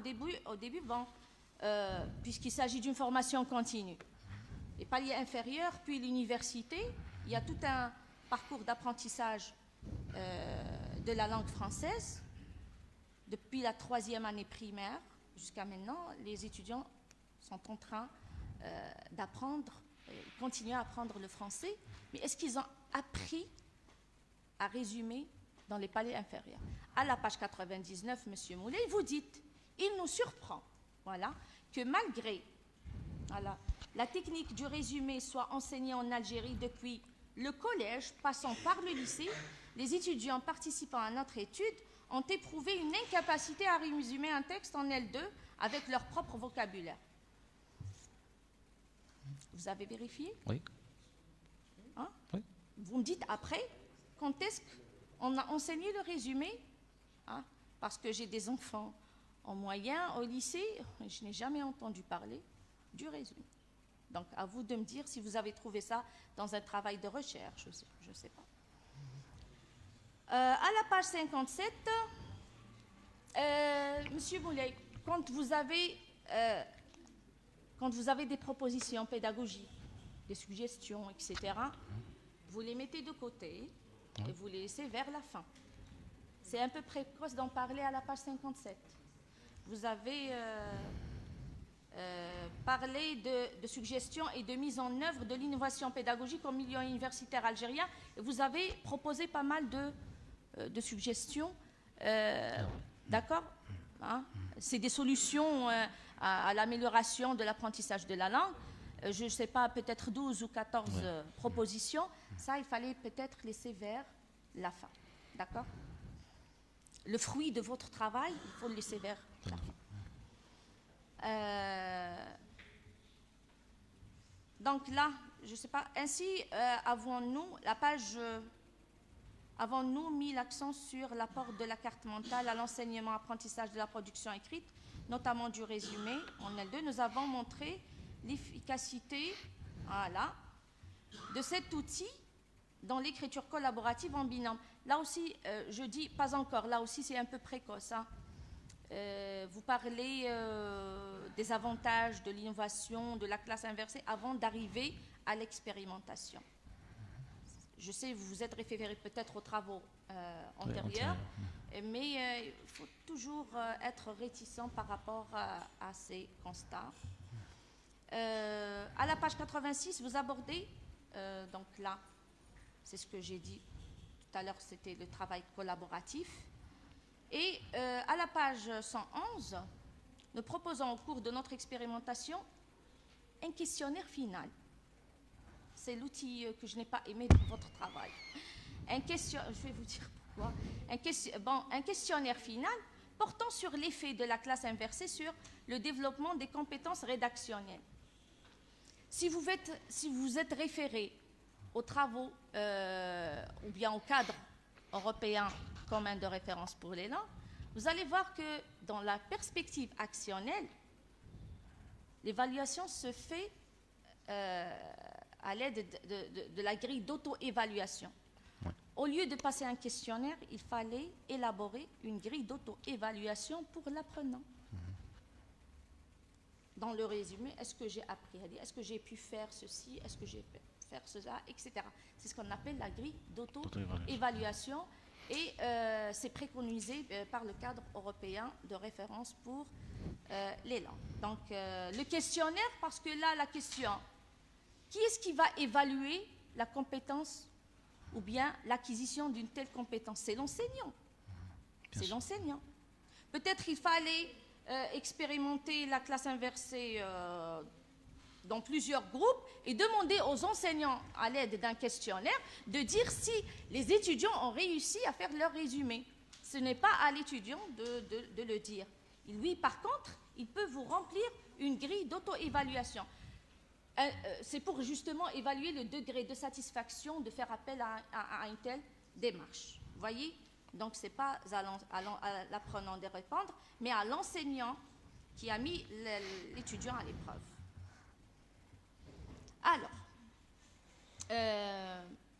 au début bon, puisqu'il s'agit d'une formation continue. Les paliers inférieurs, puis l'université, il y a tout un parcours d'apprentissage de la langue française. Depuis la 3e année primaire jusqu'à maintenant, les étudiants sont en train d'apprendre, continuer à apprendre le français. Mais est-ce qu'ils ont appris à résumer dans les paliers inférieurs? À la page 99, M. Moulay, vous dites, il nous surprend, voilà, que malgré la technique du résumé soit enseignée en Algérie depuis le collège, passant par le lycée, les étudiants participant à notre étude ont éprouvé une incapacité à résumer un texte en L2 avec leur propre vocabulaire. Vous avez vérifié? Oui. Hein? Oui. vous me dites après, quand est-ce qu'on a enseigné le résumé, hein, parce que j'ai des enfants en moyen, au lycée, je n'ai jamais entendu parler du résumé. Donc, à vous de me dire si vous avez trouvé ça dans un travail de recherche, je ne sais pas. À la page 57, Monsieur Moulay, quand vous avez des propositions pédagogiques, des suggestions, etc., vous les mettez de côté et vous les laissez vers la fin. C'est un peu précoce d'en parler à la page 57. Vous avez parlé de suggestions et de mise en œuvre de l'innovation pédagogique au milieu universitaire algérien. Et vous avez proposé pas mal de suggestions. D'accord, hein? C'est des solutions à l'amélioration de l'apprentissage de la langue. Je ne sais pas, peut-être 12 ou 14 propositions. Ça, il fallait peut-être laisser vers la fin. D'accord? Le fruit de votre travail, il faut le laisser vers la fin. Donc là, je ne sais pas, ainsi avons-nous mis l'accent sur l'apport de la carte mentale à l'enseignement apprentissage de la production écrite, notamment du résumé en L2. Nous avons montré l'efficacité de cet outil dans l'écriture collaborative en binôme. Là aussi, je dis pas encore, là aussi c'est un peu précoce. Hein. Vous parlez des avantages de l'innovation, de la classe inversée, avant d'arriver à l'expérimentation. Je sais, vous vous êtes référé peut-être aux travaux antérieurs, mais il faut toujours être réticent par rapport à ces constats. À la page 86, vous abordez, donc là, c'est ce que j'ai dit tout à l'heure, c'était le travail collaboratif. Et à la page 111, nous proposons au cours de notre expérimentation un questionnaire final. C'est l'outil que je n'ai pas aimé pour votre travail. Je vais vous dire pourquoi. Un questionnaire final portant sur l'effet de la classe inversée sur le développement des compétences rédactionnelles. Si vous êtes référé aux travaux ou bien au cadre européen commun de référence pour les langues, vous allez voir que dans la perspective actionnelle, l'évaluation se fait à l'aide de la grille d'auto-évaluation. Ouais. Au lieu de passer un questionnaire, il fallait élaborer une grille d'auto-évaluation pour l'apprenant. Dans le résumé, est-ce que j'ai appris à lire, est-ce que j'ai pu faire ceci, est-ce que j'ai pu faire cela, etc. C'est ce qu'on appelle la grille d'auto-évaluation et c'est préconisé par le cadre européen de référence pour les langues. Donc le questionnaire, parce que là, la question, qui est-ce qui va évaluer la compétence ou bien l'acquisition d'une telle compétence? C'est l'enseignant. C'est l'enseignant. Peut-être il fallait expérimenter la classe inversée dans plusieurs groupes et demander aux enseignants, à l'aide d'un questionnaire, de dire si les étudiants ont réussi à faire leur résumé. Ce n'est pas à l'étudiant de le dire. Lui, par contre, il peut vous remplir une grille d'auto-évaluation. C'est pour justement évaluer le degré de satisfaction de faire appel à une telle démarche. Vous voyez? Donc, ce n'est pas à l'apprenant de répondre, mais à l'enseignant qui a mis l'étudiant à l'épreuve. Alors,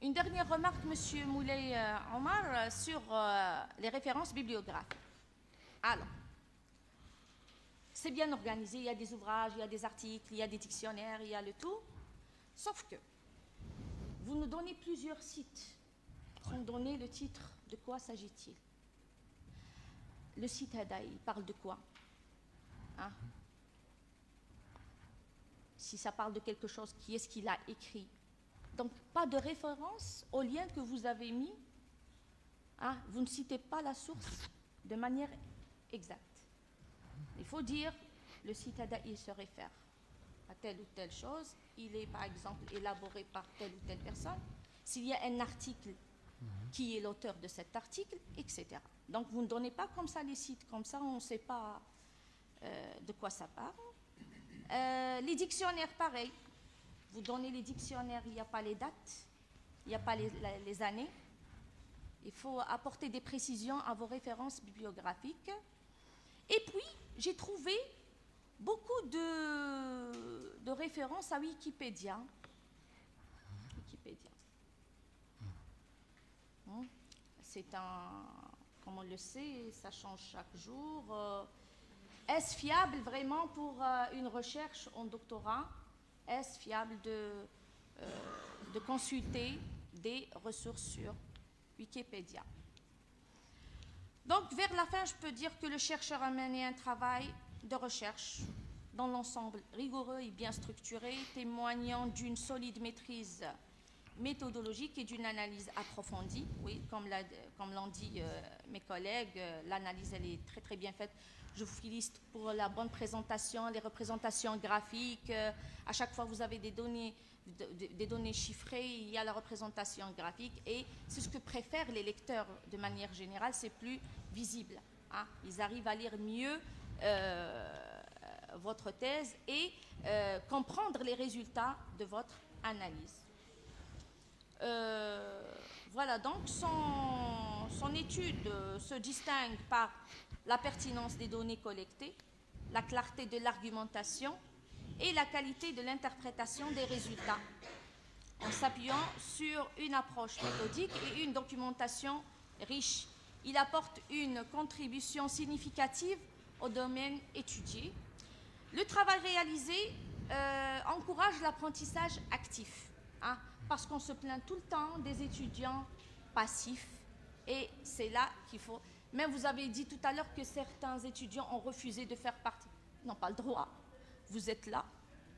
une dernière remarque, M. Moulay Omar, sur les références bibliographiques. Alors, c'est bien organisé, il y a des ouvrages, il y a des articles, il y a des dictionnaires, il y a le tout. Sauf que vous nous donnez plusieurs sites sans donner le titre. De quoi s'agit-il? Le site Hada, il parle de quoi? Hein? Si ça parle de quelque chose, qui est-ce qu'il a écrit? Donc, pas de référence au lien que vous avez mis. Hein? Vous ne citez pas la source de manière exacte. Il faut dire, le site Hada, il se réfère à telle ou telle chose. Il est, par exemple, élaboré par telle ou telle personne. S'il y a un article, qui est l'auteur de cet article, etc. Donc, vous ne donnez pas comme ça les sites, comme ça, on ne sait pas de quoi ça parle. Les dictionnaires, pareil. Vous donnez les dictionnaires, il n'y a pas les dates, il n'y a pas les années. Il faut apporter des précisions à vos références bibliographiques. Et puis, j'ai trouvé beaucoup de références à Wikipédia. C'est comme on le sait, ça change chaque jour. Est-ce fiable vraiment pour une recherche en doctorat? Est-ce fiable de consulter des ressources sur Wikipédia? Donc, vers la fin, je peux dire que le chercheur a mené un travail de recherche dans l'ensemble rigoureux et bien structuré, témoignant d'une solide maîtrise méthodologique et d'une analyse approfondie. Oui, comme l'ont dit mes collègues, l'analyse, elle est très, très bien faite. Je vous félicite pour la bonne présentation, les représentations graphiques. À chaque fois, vous avez des données chiffrées, il y a la représentation graphique. Et c'est ce que préfèrent les lecteurs de manière générale, c'est plus visible. Hein. Ils arrivent à lire mieux votre thèse et comprendre les résultats de votre analyse. Voilà, donc son étude se distingue par la pertinence des données collectées, la clarté de l'argumentation et la qualité de l'interprétation des résultats, en s'appuyant sur une approche méthodique et une documentation riche. Il apporte une contribution significative au domaine étudié. Le travail réalisé encourage l'apprentissage actif, hein, parce qu'on se plaint tout le temps des étudiants passifs, et c'est là qu'il faut... Même vous avez dit tout à l'heure que certains étudiants ont refusé de faire partie. Ils n'ont pas le droit. Vous êtes là,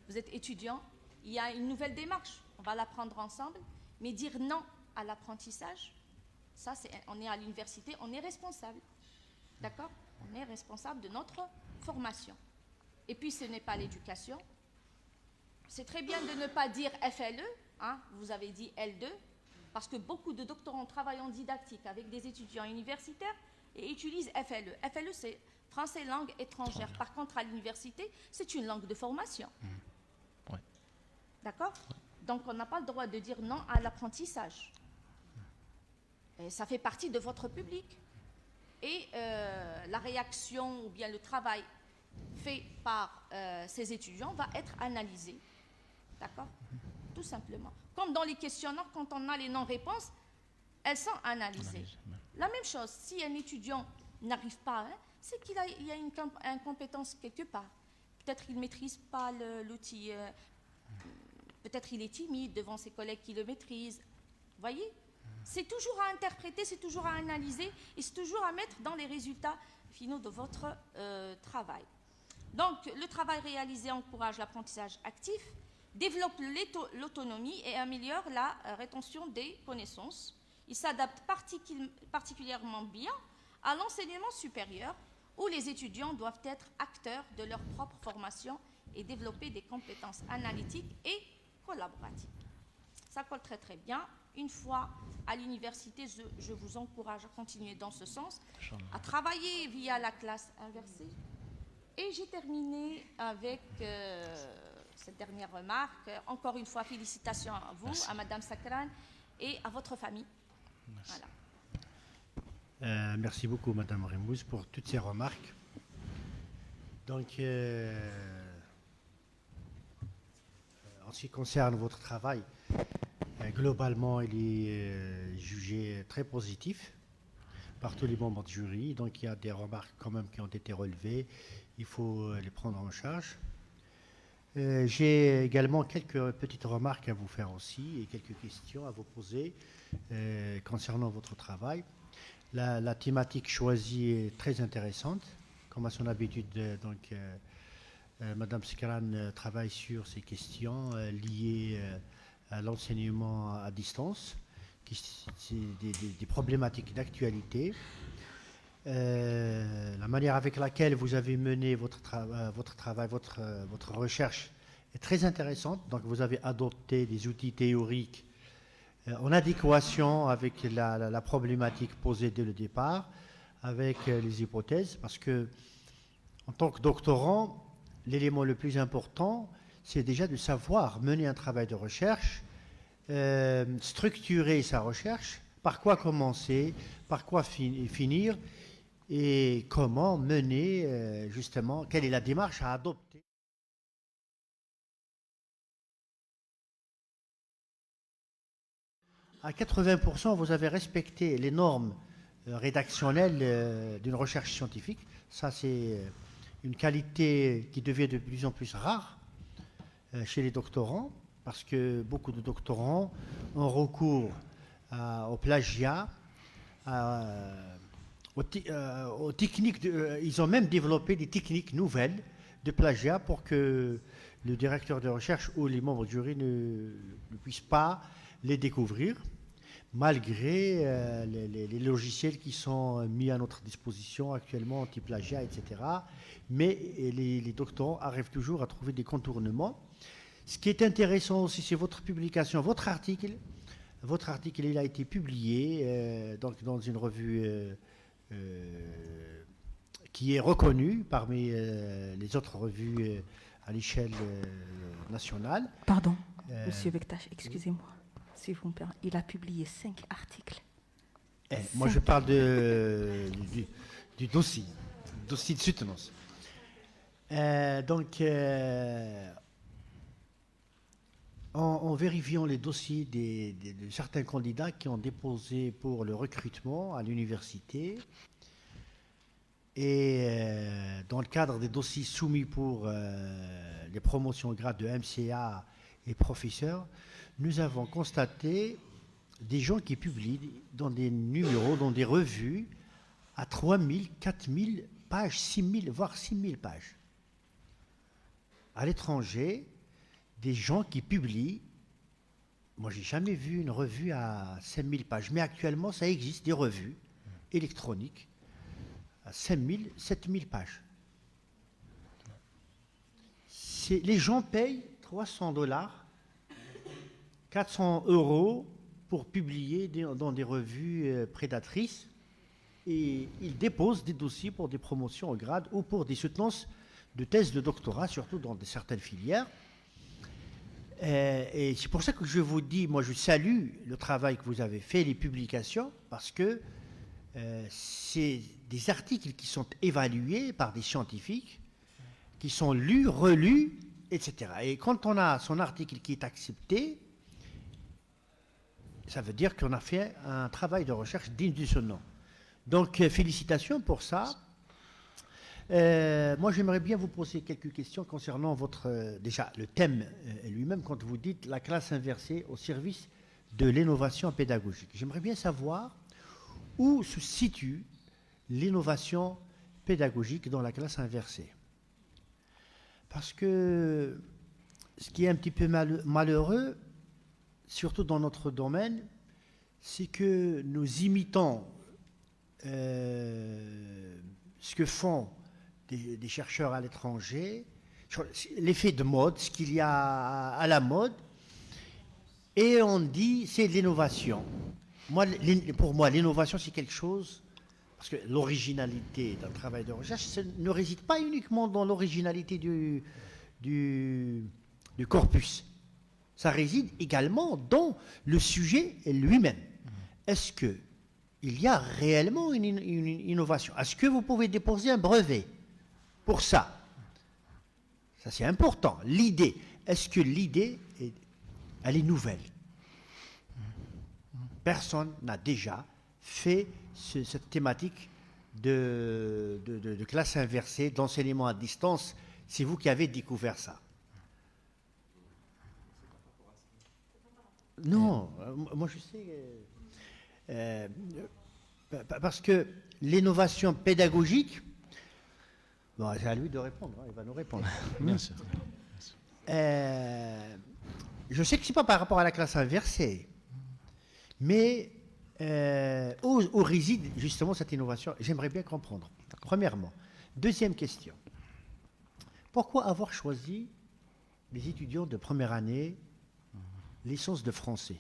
vous êtes étudiant, il y a une nouvelle démarche, on va la prendre ensemble, mais dire non à l'apprentissage, ça, on est à l'université, on est responsable. D'accord? On est responsable de notre formation. Et puis, ce n'est pas l'éducation. C'est très bien de ne pas dire FLE, hein, vous avez dit L2, parce que beaucoup de doctorants travaillent en didactique avec des étudiants universitaires et utilisent FLE. FLE, c'est français langue étrangère. Par contre, à l'université, c'est une langue de formation. Ouais. D'accord? Donc, on n'a pas le droit de dire non à l'apprentissage. Et ça fait partie de votre public. Et la réaction ou bien le travail fait par ces étudiants va être analysé. D'accord? Tout simplement. Comme dans les questionnaires, quand on a les non-réponses, elles sont analysées. La même chose, si un étudiant n'arrive pas, hein, c'est qu'il y a une compétence quelque part. Peut-être qu'il ne maîtrise pas l'outil, peut-être il est timide devant ses collègues qui le maîtrisent. Vous voyez? C'est toujours à interpréter, c'est toujours à analyser et c'est toujours à mettre dans les résultats finaux de votre travail. Donc, le travail réalisé encourage l'apprentissage actif, développe l'autonomie et améliore la rétention des connaissances. Il s'adapte particulièrement bien à l'enseignement supérieur où les étudiants doivent être acteurs de leur propre formation et développer des compétences analytiques et collaboratives. Ça colle très très bien. Une fois à l'université, je vous encourage à continuer dans ce sens, à travailler via la classe inversée. Et j'ai terminé avec cette dernière remarque. Encore une fois, félicitations à vous, merci. À Madame Sakran et à votre famille. Merci. Voilà. Merci beaucoup, Madame Remouze, pour toutes ces remarques. Donc, en ce qui concerne votre travail, globalement, il est jugé très positif par tous les membres du jury. Donc, il y a des remarques quand même qui ont été relevées. Il faut les prendre en charge. J'ai également quelques petites remarques à vous faire aussi et quelques questions à vous poser concernant votre travail. La thématique choisie est très intéressante. Comme à son habitude, Madame Sakran travaille sur ces questions liées à l'enseignement à distance, c'est des problématiques d'actualité. La manière avec laquelle vous avez mené votre travail, votre recherche est très intéressante. Donc, vous avez adopté des outils théoriques en adéquation avec la problématique posée dès le départ, avec les hypothèses, parce que en tant que doctorant, l'élément le plus important, c'est déjà de savoir mener un travail de recherche structurer sa recherche, par quoi commencer, par quoi finir, et comment mener, justement, quelle est la démarche à adopter. À 80%, vous avez respecté les normes rédactionnelles d'une recherche scientifique. Ça, c'est une qualité qui devient de plus en plus rare chez les doctorants, parce que beaucoup de doctorants ont recours au plagiat, aux techniques. Ils ont même développé des techniques nouvelles de plagiat pour que le directeur de recherche ou les membres du jury ne puissent pas les découvrir, malgré les logiciels qui sont mis à notre disposition actuellement, anti-plagiat, etc. Mais les doctorants arrivent toujours à trouver des contournements. Ce qui est intéressant aussi, c'est votre publication, votre article. Votre article, il a été publié donc dans une revue qui est reconnue parmi les autres revues à l'échelle nationale. Pardon, Monsieur Bektash, excusez-moi. Si vous me permettez, il a publié 5 articles. Moi, je parle du dossier de soutenance. Donc, en vérifiant les dossiers de certains candidats qui ont déposé pour le recrutement à l'université, et dans le cadre des dossiers soumis pour les promotions au grade de MCA et professeur, nous avons constaté des gens qui publient dans des numéros, dans des revues, à 3000, 4000 pages, 6000, voire 6000 pages. À l'étranger, des gens qui publient, moi j'ai jamais vu une revue à 5000 pages, mais actuellement ça existe, des revues électroniques à 5000, 7000 pages. Les gens payent $300, 400 € pour publier dans des revues prédatrices, et ils déposent des dossiers pour des promotions au grade ou pour des soutenances de thèses de doctorat, surtout dans certaines filières. Et c'est pour ça que je vous dis, moi je salue le travail que vous avez fait, les publications, parce que c'est des articles qui sont évalués par des scientifiques, qui sont lus, relus, etc. Et quand on a son article qui est accepté, ça veut dire qu'on a fait un travail de recherche digne de ce nom. Donc, félicitations pour ça. Moi, j'aimerais bien vous poser quelques questions concernant déjà le thème lui-même, quand vous dites la classe inversée au service de l'innovation pédagogique. J'aimerais bien savoir où se situe l'innovation pédagogique dans la classe inversée. Parce que ce qui est un petit peu malheureux, surtout dans notre domaine, c'est que nous imitons ce que font des chercheurs à l'étranger, l'effet de mode, ce qu'il y a à la mode, et on dit c'est de l'innovation. Pour moi, l'innovation, c'est quelque chose, parce que l'originalité d'un travail de recherche ne réside pas uniquement dans l'originalité du corpus. Ça réside également dans le sujet lui-même. Est-ce qu'il y a réellement une innovation? Est-ce que vous pouvez déposer un brevet pour ça? Ça, c'est important. L'idée, est-ce que l'idée, elle est nouvelle? Personne n'a déjà fait cette thématique de classe inversée, d'enseignement à distance. C'est vous qui avez découvert ça. Non, moi je sais, parce que l'innovation pédagogique, bon, c'est à lui de répondre, hein, il va nous répondre. Bien sûr. Je sais que ce n'est pas par rapport à la classe inversée, mais où réside justement cette innovation? J'aimerais bien comprendre, premièrement. Deuxième question, pourquoi avoir choisi les étudiants de première année licence de français?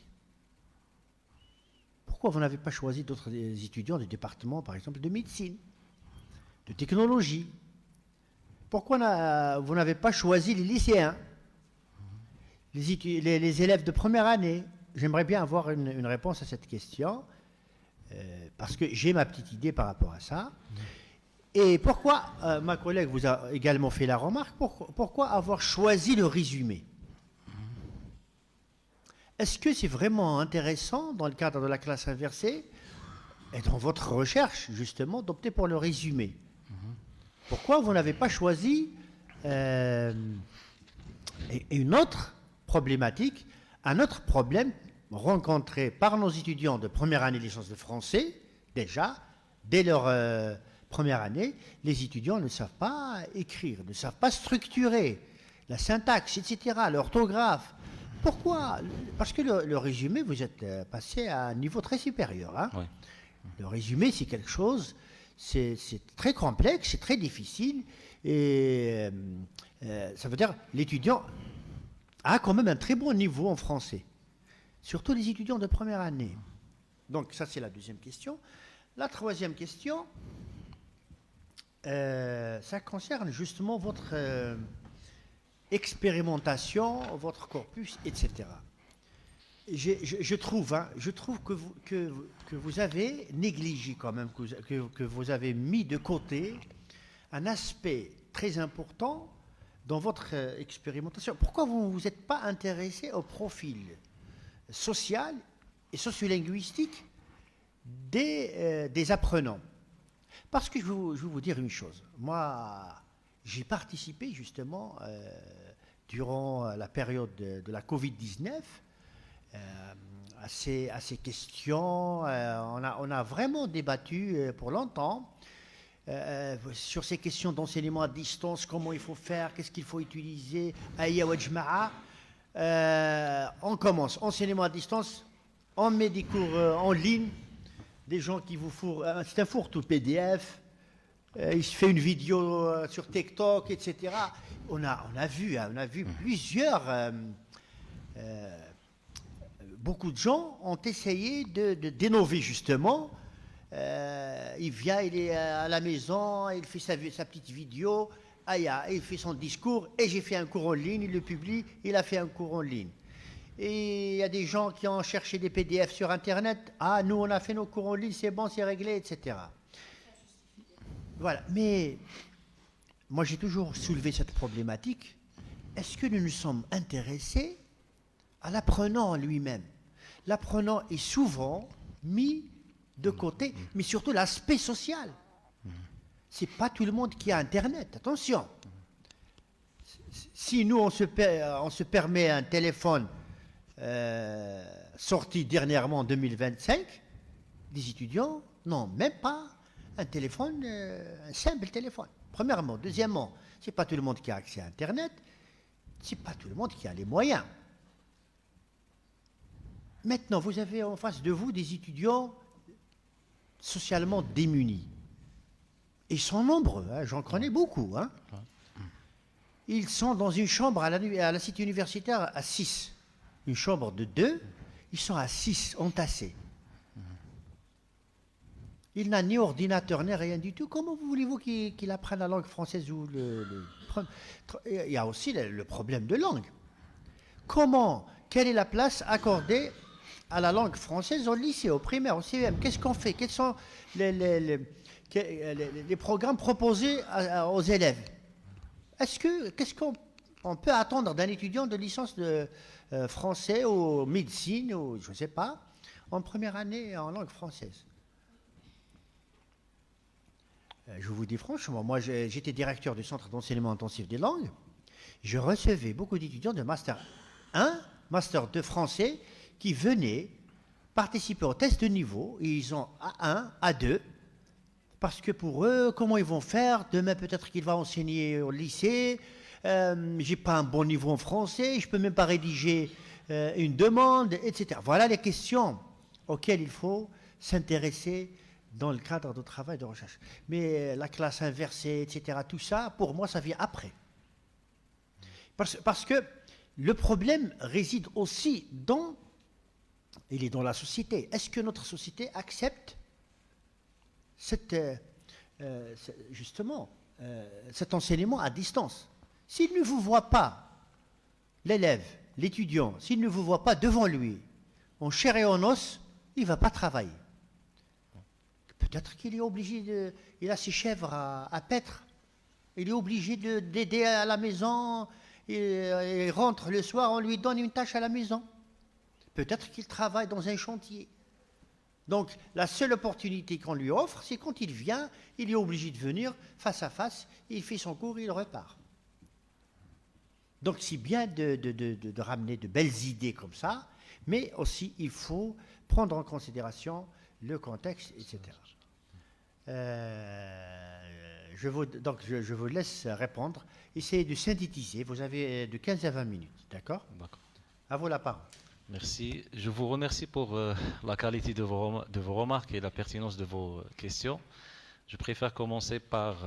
Pourquoi vous n'avez pas choisi d'autres étudiants du département, par exemple, de médecine, de technologie? Pourquoi vous n'avez pas choisi les lycéens, les élèves de première année? j'aimerais bien avoir une réponse à cette question, parce que j'ai ma petite idée par rapport à ça. Et pourquoi, ma collègue vous a également fait la remarque, pourquoi avoir choisi le résumé? Est-ce que c'est vraiment intéressant, dans le cadre de la classe inversée, et dans votre recherche, justement, d'opter pour le résumé? Pourquoi vous n'avez pas choisi une autre problématique, un autre problème rencontré par nos étudiants de première année de licence de français, déjà, dès leur première année, les étudiants ne savent pas écrire, ne savent pas structurer la syntaxe, etc., l'orthographe. Pourquoi? Parce que le résumé, vous êtes passé à un niveau très supérieur. Hein. Oui. Le résumé, c'est quelque chose, c'est très complexe, c'est très difficile, et ça veut dire l'étudiant a quand même un très bon niveau en français, surtout les étudiants de première année. Donc ça, c'est la deuxième question. La troisième question, ça concerne justement votre expérimentation, votre corpus, etc. Je trouve que vous avez négligé quand même, que vous avez mis de côté un aspect très important dans votre expérimentation. Pourquoi vous ne vous êtes pas intéressé au profil social et sociolinguistique des apprenants? Parce que je vais vous dire une chose. Moi, j'ai participé justement durant la période de la Covid-19 à ces questions. On a vraiment débattu pour longtemps sur ces questions d'enseignement à distance, comment il faut faire, qu'est-ce qu'il faut utiliser. On commence, enseignement à distance, on met des cours en ligne, des gens qui vous fourrent, c'est un fourre-tout PDF, il se fait une vidéo sur TikTok, etc. On a vu plusieurs... beaucoup de gens ont essayé d'innover justement. Il vient, il est à la maison, il fait sa petite vidéo, il fait son discours, et j'ai fait un cours en ligne, il le publie, il a fait un cours en ligne. Et il y a des gens qui ont cherché des PDF sur Internet, nous on a fait nos cours en ligne, c'est bon, c'est réglé, etc. Voilà, mais moi j'ai toujours soulevé cette problématique. Est-ce que nous nous sommes intéressés à l'apprenant lui-même? L'apprenant est souvent mis de côté, mais surtout l'aspect social. C'est pas tout le monde qui a Internet, attention. Si nous, on se permet un téléphone sorti dernièrement en 2025, des étudiants n'ont même pas un téléphone, un simple téléphone. Premièrement. Deuxièmement, c'est pas tout le monde qui a accès à Internet, c'est pas tout le monde qui a les moyens. Maintenant, vous avez en face de vous des étudiants socialement démunis. Ils sont nombreux, hein, j'en connais beaucoup. Hein. Ils sont dans une chambre à la cité universitaire à 6. Une chambre de 2, ils sont à 6, entassés. Il n'a ni ordinateur, ni rien du tout. Comment voulez-vous qu'il apprenne la langue française ou Il y a aussi le problème de langue. Quelle est la place accordée à la langue française au lycée, au primaire, au CEM? Qu'est-ce qu'on fait? Quels sont les programmes proposés aux élèves? Qu'est-ce qu'on peut attendre d'un étudiant de licence de français ou médecine, ou je ne sais pas, en première année en langue française? Je vous dis franchement, moi j'étais directeur du centre d'enseignement intensif des langues. Je recevais beaucoup d'étudiants de Master 1, Master 2 français qui venaient participer au test de niveau. Et ils ont A1, A2, parce que pour eux, comment ils vont faire? Demain, peut-être qu'ils vont enseigner au lycée. J'ai pas un bon niveau en français, je peux même pas rédiger une demande, etc. Voilà les questions auxquelles il faut s'intéresser dans le cadre de travail de recherche. Mais la classe inversée, etc., tout ça, pour moi, ça vient après. Parce que le problème réside aussi il est dans la société. Est-ce que notre société accepte justement cet enseignement à distance? S'il ne vous voit pas, l'élève, l'étudiant, s'il ne vous voit pas devant lui, en chair et en os, il ne va pas travailler. Peut-être qu'il est obligé il a ses chèvres à paître. Il est obligé d'aider à la maison. Il rentre le soir, on lui donne une tâche à la maison. Peut-être qu'il travaille dans un chantier. Donc, la seule opportunité qu'on lui offre, c'est quand il vient, il est obligé de venir face à face, il fait son cours, il repart. Donc, c'est bien de ramener de belles idées comme ça, mais aussi, il faut prendre en considération le contexte, etc. Je vous laisse répondre. Essayez de synthétiser. Vous avez de 15 à 20 minutes, d'accord? D'accord. À vous la parole. Merci. Je vous remercie pour la qualité de vos remarques et la pertinence de vos questions. Je préfère commencer par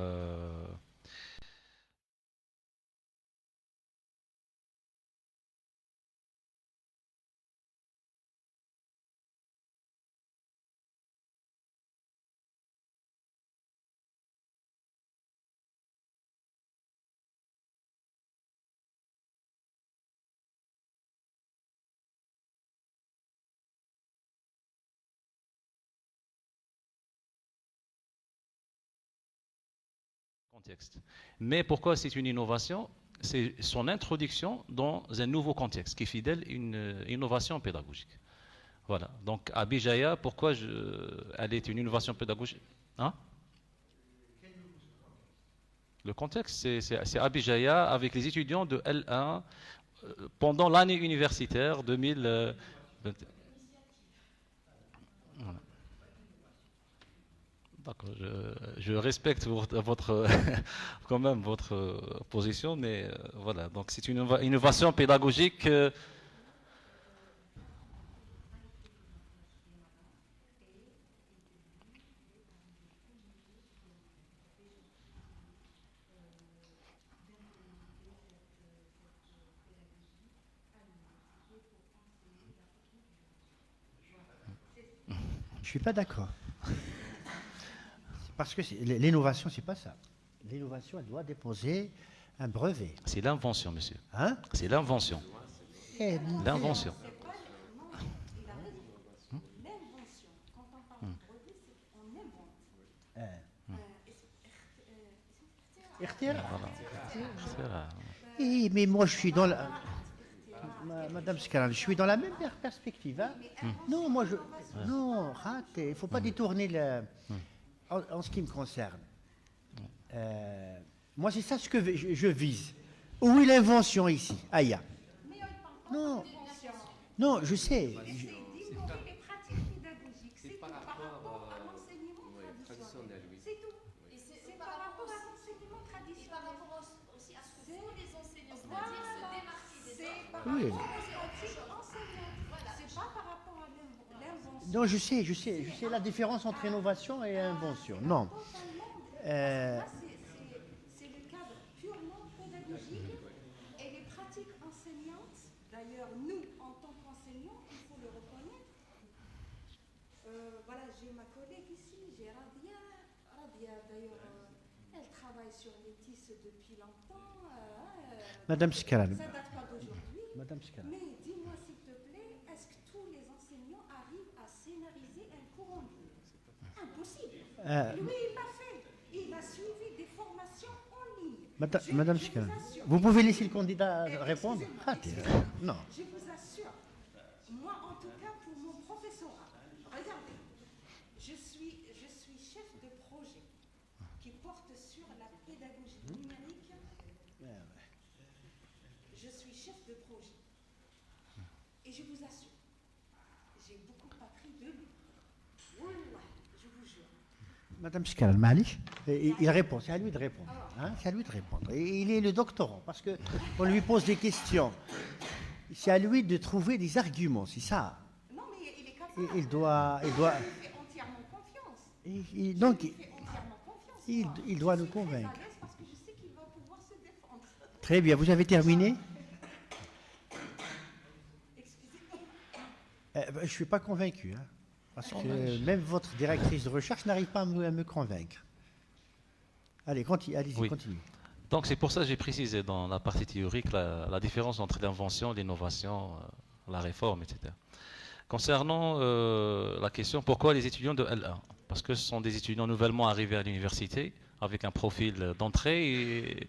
contexte. Mais pourquoi c'est une innovation? C'est son introduction dans un nouveau contexte qui fidèle une innovation pédagogique. Voilà. Donc, Abijaya, pourquoi elle est une innovation pédagogique? Hein? Le contexte, c'est Abijaya avec les étudiants de L1 pendant l'année universitaire 2020. Voilà. D'accord, je respecte votre quand même votre position, mais voilà. Donc c'est une innovation pédagogique. Je suis pas d'accord. Parce que l'innovation, c'est pas ça. L'innovation, elle doit déposer un brevet. C'est l'invention, monsieur. Hein? C'est l'invention. L'invention. L'invention, quand on parle de brevet, c'est qu'on invente. Voilà. C'est là. Eh, mais moi, je suis dans la... Madame Scaran, je suis dans la même perspective. Hein? Non, moi, je... Non, raté. Il ne faut pas détourner le... En ce qui me concerne. Moi, c'est ça ce que je vise. Où est l'invention ici? Aïe. Non. Non, je sais. Les pratiques pédagogiques, c'est tout par rapport à l'enseignement traditionnel. C'est tout. C'est par rapport à l'enseignement traditionnel. Et par rapport aussi à ce que font les enseignants, c'est-à-dire se démarquer des autres. Oui. C'est par rapport aux pratiques enseignantes. C'est pas par rapport à l'invention. Non, je sais la différence entre innovation et invention. Non. Là, c'est le cadre purement pédagogique et les pratiques enseignantes. D'ailleurs, nous, en tant qu'enseignants, il faut le reconnaître. Voilà, j'ai ma collègue ici, j'ai Radia. Radia, d'ailleurs, elle travaille sur les tisses depuis longtemps. Madame Scaran. Ça date pas d'aujourd'hui. Madame Scaran. Mais dis-moi, s'il te plaît, est-ce que tous les enseignants arrivent à scénariser un cours en ligne? Impossible. Lui, il l'a fait. Il a suivi des formations en ligne. Madame Scaran, vous pouvez laisser le candidat répondre? Non. Je vous assure, moi en tout cas pour mon professorat, regardez, je suis chef de projet qui porte sur la pédagogie numérique. Je suis chef de projet. Et je vous assure, j'ai beaucoup appris de lui. Wallah, je vous jure. Madame Scaran, Malish, il répond, c'est à lui de répondre. Hein, c'est à lui de répondre. Et il est le doctorant, parce qu'on lui pose des questions. C'est à lui de trouver des arguments, c'est ça. Non, mais il est capable. Il doit... Je lui fais entièrement confiance. Donc, Je lui fais entièrement confiance. il doit nous Je suis très convaincre. à l'aise parce que je sais qu'il va pouvoir se défendre. Très bien, vous avez terminé? Excusez-moi. Je ne suis pas convaincu, hein, parce que même votre directrice de recherche n'arrive pas à me convaincre. Allez, allez-y, Oui. continue. Donc c'est pour ça que j'ai précisé dans la partie théorique la différence entre l'invention, l'innovation, la réforme, etc. Concernant la question pourquoi les étudiants de L1? Parce que ce sont des étudiants nouvellement arrivés à l'université avec un profil d'entrée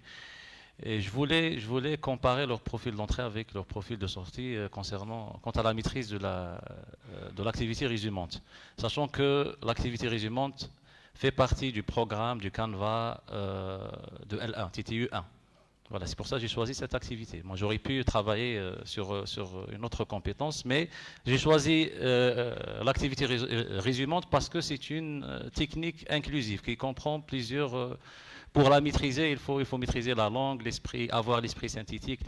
et je voulais comparer leur profil d'entrée avec leur profil de sortie quant à la maîtrise de l'activité résumante. Sachant que l'activité résumante fait partie du programme du Canva de L1, TTU 1. Voilà, c'est pour ça que j'ai choisi cette activité. Moi, j'aurais pu travailler sur une autre compétence, mais j'ai choisi l'activité résumante parce que c'est une technique inclusive qui comprend plusieurs... pour la maîtriser, il faut maîtriser la langue, l'esprit, avoir l'esprit synthétique,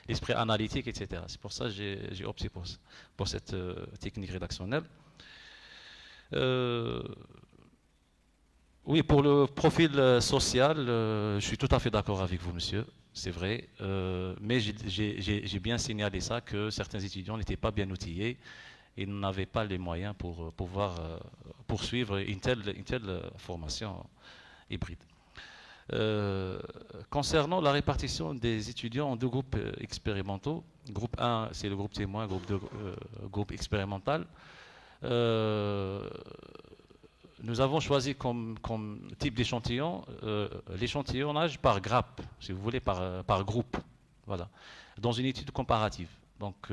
l'esprit analytique, etc. C'est pour ça que j'ai opté pour cette technique rédactionnelle. Oui, pour le profil social, je suis tout à fait d'accord avec vous, monsieur. C'est vrai, mais j'ai bien signalé ça, que certains étudiants n'étaient pas bien outillés et n'avaient pas les moyens pour pouvoir poursuivre une telle formation hybride. Concernant la répartition des étudiants en deux groupes expérimentaux, groupe 1 c'est le groupe témoin, groupe 2 groupe expérimental, nous avons choisi comme type d'échantillon l'échantillonnage par grappe, si vous voulez, par groupe, voilà, dans une étude comparative. Donc,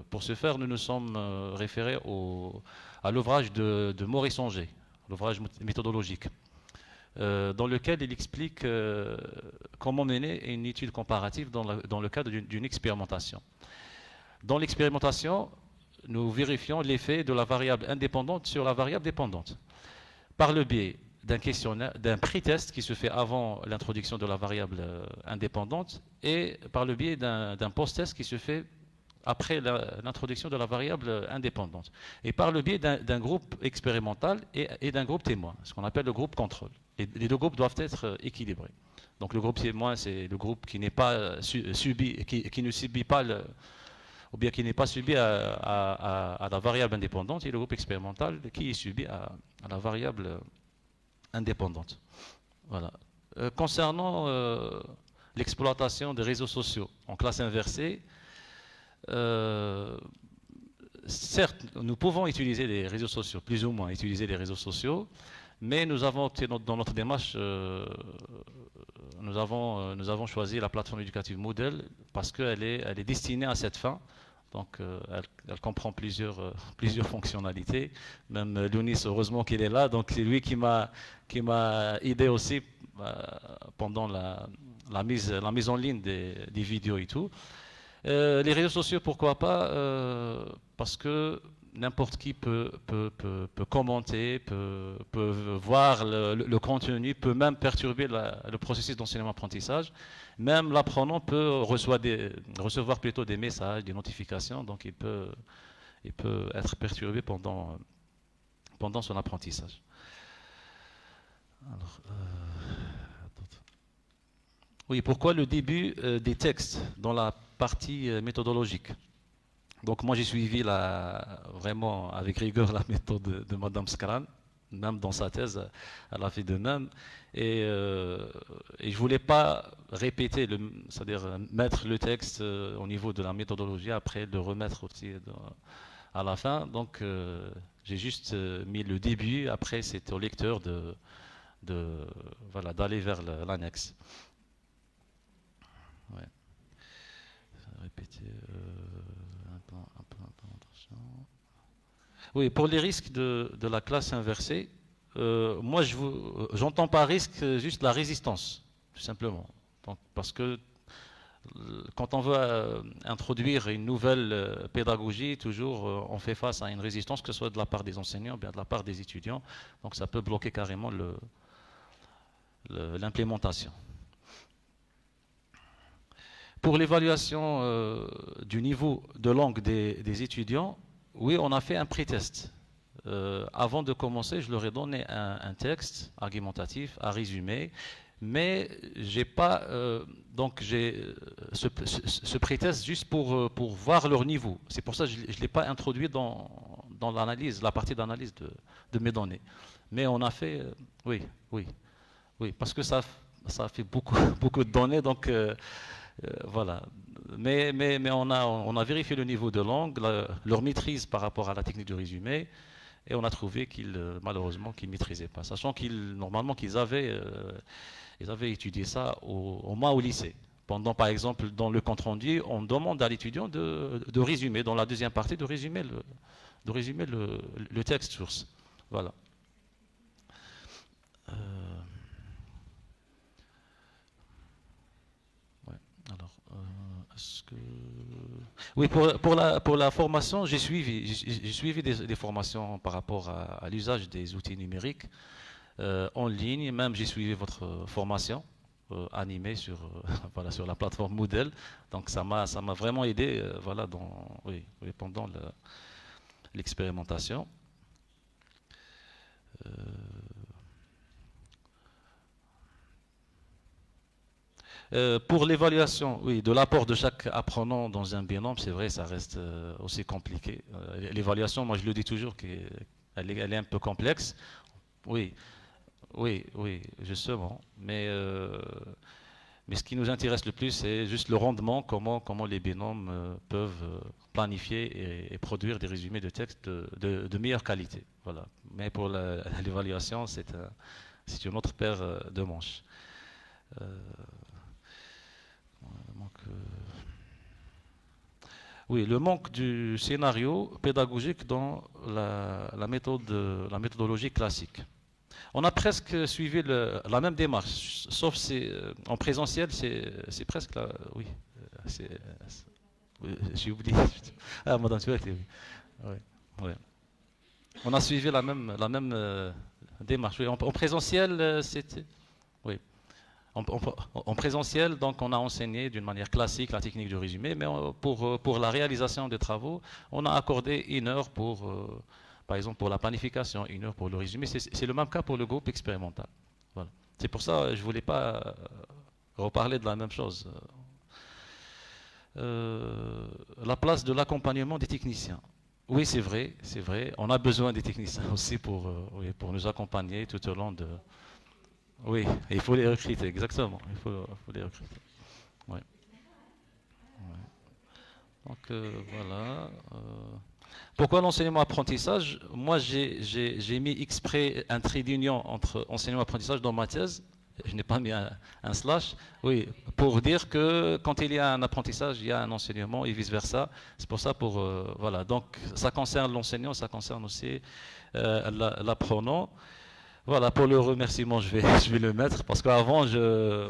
pour ce faire, nous nous sommes référés à l'ouvrage de Maurice Songer, l'ouvrage méthodologique, dans lequel il explique comment mener une étude comparative dans le cadre d'une expérimentation. Dans l'expérimentation, nous vérifions l'effet de la variable indépendante sur la variable dépendante, par le biais d'un questionnaire, d'un pré-test qui se fait avant l'introduction de la variable indépendante et par le biais d'un post-test qui se fait après l'introduction de la variable indépendante et par le biais d'un groupe expérimental et d'un groupe témoin, ce qu'on appelle le groupe contrôle. Les deux groupes doivent être équilibrés. Donc le groupe témoin, c'est le groupe qui n'est pas subi, qui ne subit pas ou bien qui n'est pas subi à la variable indépendante, et le groupe expérimental qui est subi à la variable indépendante. Voilà. Concernant l'exploitation des réseaux sociaux en classe inversée, certes, nous pouvons utiliser les réseaux sociaux, plus ou moins utiliser les réseaux sociaux, mais nous avons opté dans notre démarche, nous avons choisi la plateforme éducative Moodle parce qu'elle est destinée à cette fin. Donc, elle comprend plusieurs fonctionnalités. Même Lounis, heureusement qu'il est là. Donc, c'est lui qui m'a aidé aussi pendant la mise en ligne des vidéos et tout. Les réseaux sociaux, pourquoi pas parce que n'importe qui peut commenter, peut voir le contenu, peut même perturber le processus d'enseignement-apprentissage. Même l'apprenant peut recevoir plutôt des messages, des notifications, donc il peut être perturbé pendant son apprentissage. Alors, oui, pourquoi le début des textes dans la partie méthodologique? Donc moi j'ai suivi vraiment avec rigueur la méthode de Madame Skran, même dans sa thèse, elle a fait de même. Et je ne voulais pas répéter, c'est-à-dire mettre le texte au niveau de la méthodologie, après le remettre aussi à la fin. Donc j'ai juste mis le début, après c'est au lecteur d'aller vers l'annexe. Ouais. Répéter. Oui, pour les risques de la classe inversée, moi j'entends par risque juste la résistance, tout simplement. Donc, parce que quand on veut introduire une nouvelle pédagogie, toujours on fait face à une résistance, que ce soit de la part des enseignants ou bien de la part des étudiants. Donc ça peut bloquer carrément l'implémentation. Pour l'évaluation du niveau de langue des étudiants, oui, on a fait un pré-test. Avant de commencer, je leur ai donné un texte argumentatif à résumer, mais j'ai pas ce pré-test juste pour voir leur niveau. C'est pour ça que je ne l'ai pas introduit dans l'analyse, la partie d'analyse de mes données. Mais on a fait, oui, parce que ça fait beaucoup de données, donc voilà. Mais on a vérifié le niveau de langue, leur maîtrise par rapport à la technique de résumé, et on a trouvé malheureusement qu'ils ne maîtrisaient pas, sachant normalement qu'ils avaient étudié ça au moins au lycée. Par exemple, dans le compte rendu, on demande à l'étudiant de résumer, dans la deuxième partie, de résumer le texte source. Voilà. Oui, pour la formation, j'ai suivi des formations par rapport à l'usage des outils numériques en ligne. Même j'ai suivi votre formation animée sur la plateforme Moodle. Donc ça m'a vraiment aidé pendant l'expérimentation. Pour l'évaluation, oui, de l'apport de chaque apprenant dans un binôme, c'est vrai, ça reste aussi compliqué. L'évaluation, moi je le dis toujours, qu'elle est un peu complexe. Oui, justement. Mais ce qui nous intéresse le plus, c'est juste le rendement, comment les binômes peuvent planifier et produire des résumés de texte de meilleure qualité. Voilà. Mais pour l'évaluation, c'est une autre paire de manches. Oui, le manque du scénario pédagogique dans la méthodologie classique. On a presque suivi la même démarche, sauf en présentiel, c'est presque la... Oui, j'ai oublié. Ah, madame, tu vois, oui. On a suivi la même démarche. Oui, en présentiel, c'était... Oui. En présentiel, donc, on a enseigné d'une manière classique la technique du résumé, mais pour la réalisation des travaux, on a accordé 1 heure par exemple, pour la planification, 1 heure pour le résumé. C'est le même cas pour le groupe expérimental. Voilà. C'est pour ça que je ne voulais pas reparler de la même chose. La place de l'accompagnement des techniciens. Oui, c'est vrai. On a besoin des techniciens aussi pour nous accompagner tout au long de... Oui, il faut les recruter, exactement. Il faut les recruter. Ouais. Donc voilà. Pourquoi l'enseignement-apprentissage? Moi, j'ai mis exprès un trait d'union entre enseignement-apprentissage dans ma thèse. Je n'ai pas mis un slash. Oui, pour dire que quand il y a un apprentissage, il y a un enseignement et vice-versa. C'est pour ça, voilà. Donc, ça concerne l'enseignant, ça concerne aussi l'apprenant. Voilà, pour le remerciement, je vais le mettre, parce qu'avant,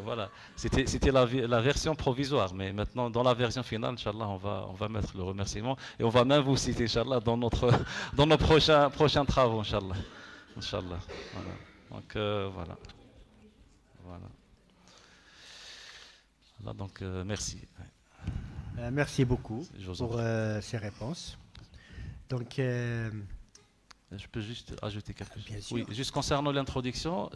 voilà, c'était la version provisoire, mais maintenant, dans la version finale, Inch'Allah, on va mettre le remerciement, et on va même vous citer, Inch'Allah, dans nos prochains travaux, Inch'Allah. Inch'Allah. Voilà. Donc, voilà. Donc, merci. Merci beaucoup pour ces réponses. Donc... Je peux juste ajouter quelque chose. Bien sûr. Oui, juste concernant l'introduction,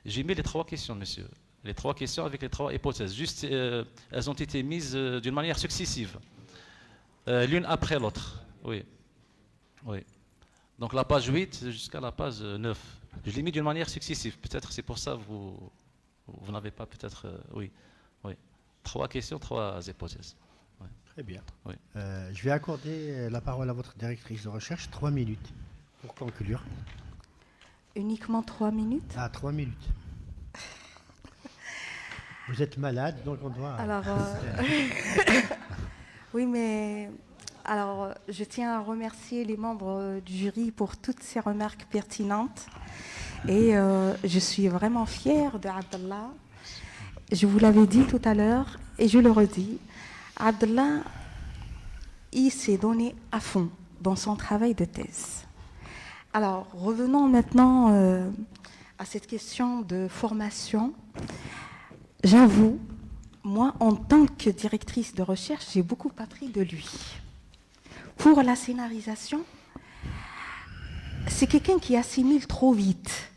j'ai mis les 3 questions, monsieur. Les 3 questions avec les 3 hypothèses. Juste, elles ont été mises d'une manière successive, l'une après l'autre. Oui. Donc la page 8 jusqu'à la page 9. Je l'ai mis d'une manière successive. Peut-être c'est pour ça que vous n'avez pas peut-être... oui. 3 questions, 3 hypothèses. Ouais. Très bien. Oui. Je vais accorder la parole à votre directrice de recherche, 3 minutes pour conclure. Uniquement 3 minutes? 3 minutes. Vous êtes malade, donc on doit... Alors, oui, mais alors, je tiens à remercier les membres du jury pour toutes ces remarques pertinentes. Et je suis vraiment fière de Abdallah. Je vous l'avais dit tout à l'heure et je le redis. Abdallah, il s'est donné à fond dans son travail de thèse. Alors, revenons maintenant à cette question de formation. J'avoue, moi, en tant que directrice de recherche, j'ai beaucoup appris de lui. Pour la scénarisation, c'est quelqu'un qui assimile trop vite.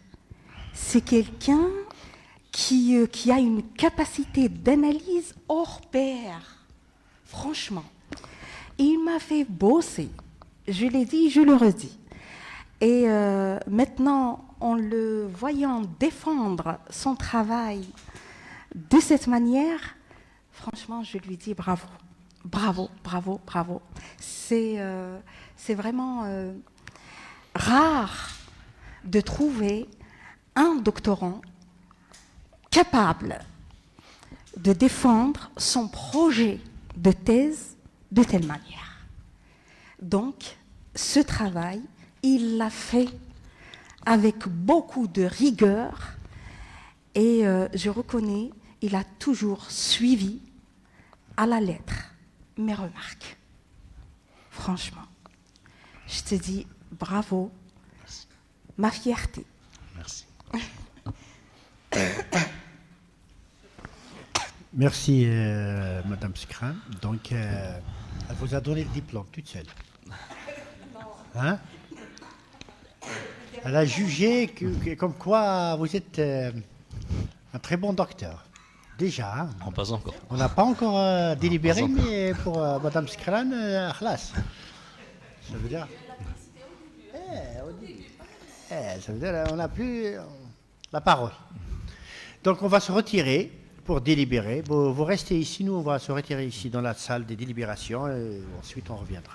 C'est quelqu'un qui a une capacité d'analyse hors pair. Franchement. Et il m'a fait bosser. Je l'ai dit, je le redis. Et maintenant, en le voyant défendre son travail de cette manière, Franchement, je lui dis bravo. Bravo, bravo, bravo. C'est vraiment rare de trouver un doctorant capable de défendre son projet de thèse de telle manière. Donc, ce travail, il l'a fait avec beaucoup de rigueur et je reconnais, il a toujours suivi à la lettre mes remarques. Franchement, je te dis bravo, ma fierté. Merci. Merci, Madame Skram. Donc, elle vous a donné le diplôme toute seule. Hein? Elle a jugé comme quoi vous êtes un très bon docteur. Déjà, hein? Non, pas encore. On n'a pas encore délibéré, pas encore. mais pour Madame Skran, khlas. Ça veut dire. Ça veut dire on n'a plus la parole. Donc on va se retirer pour délibérer. Vous restez ici, nous on va se retirer ici dans la salle des délibérations et ensuite on reviendra.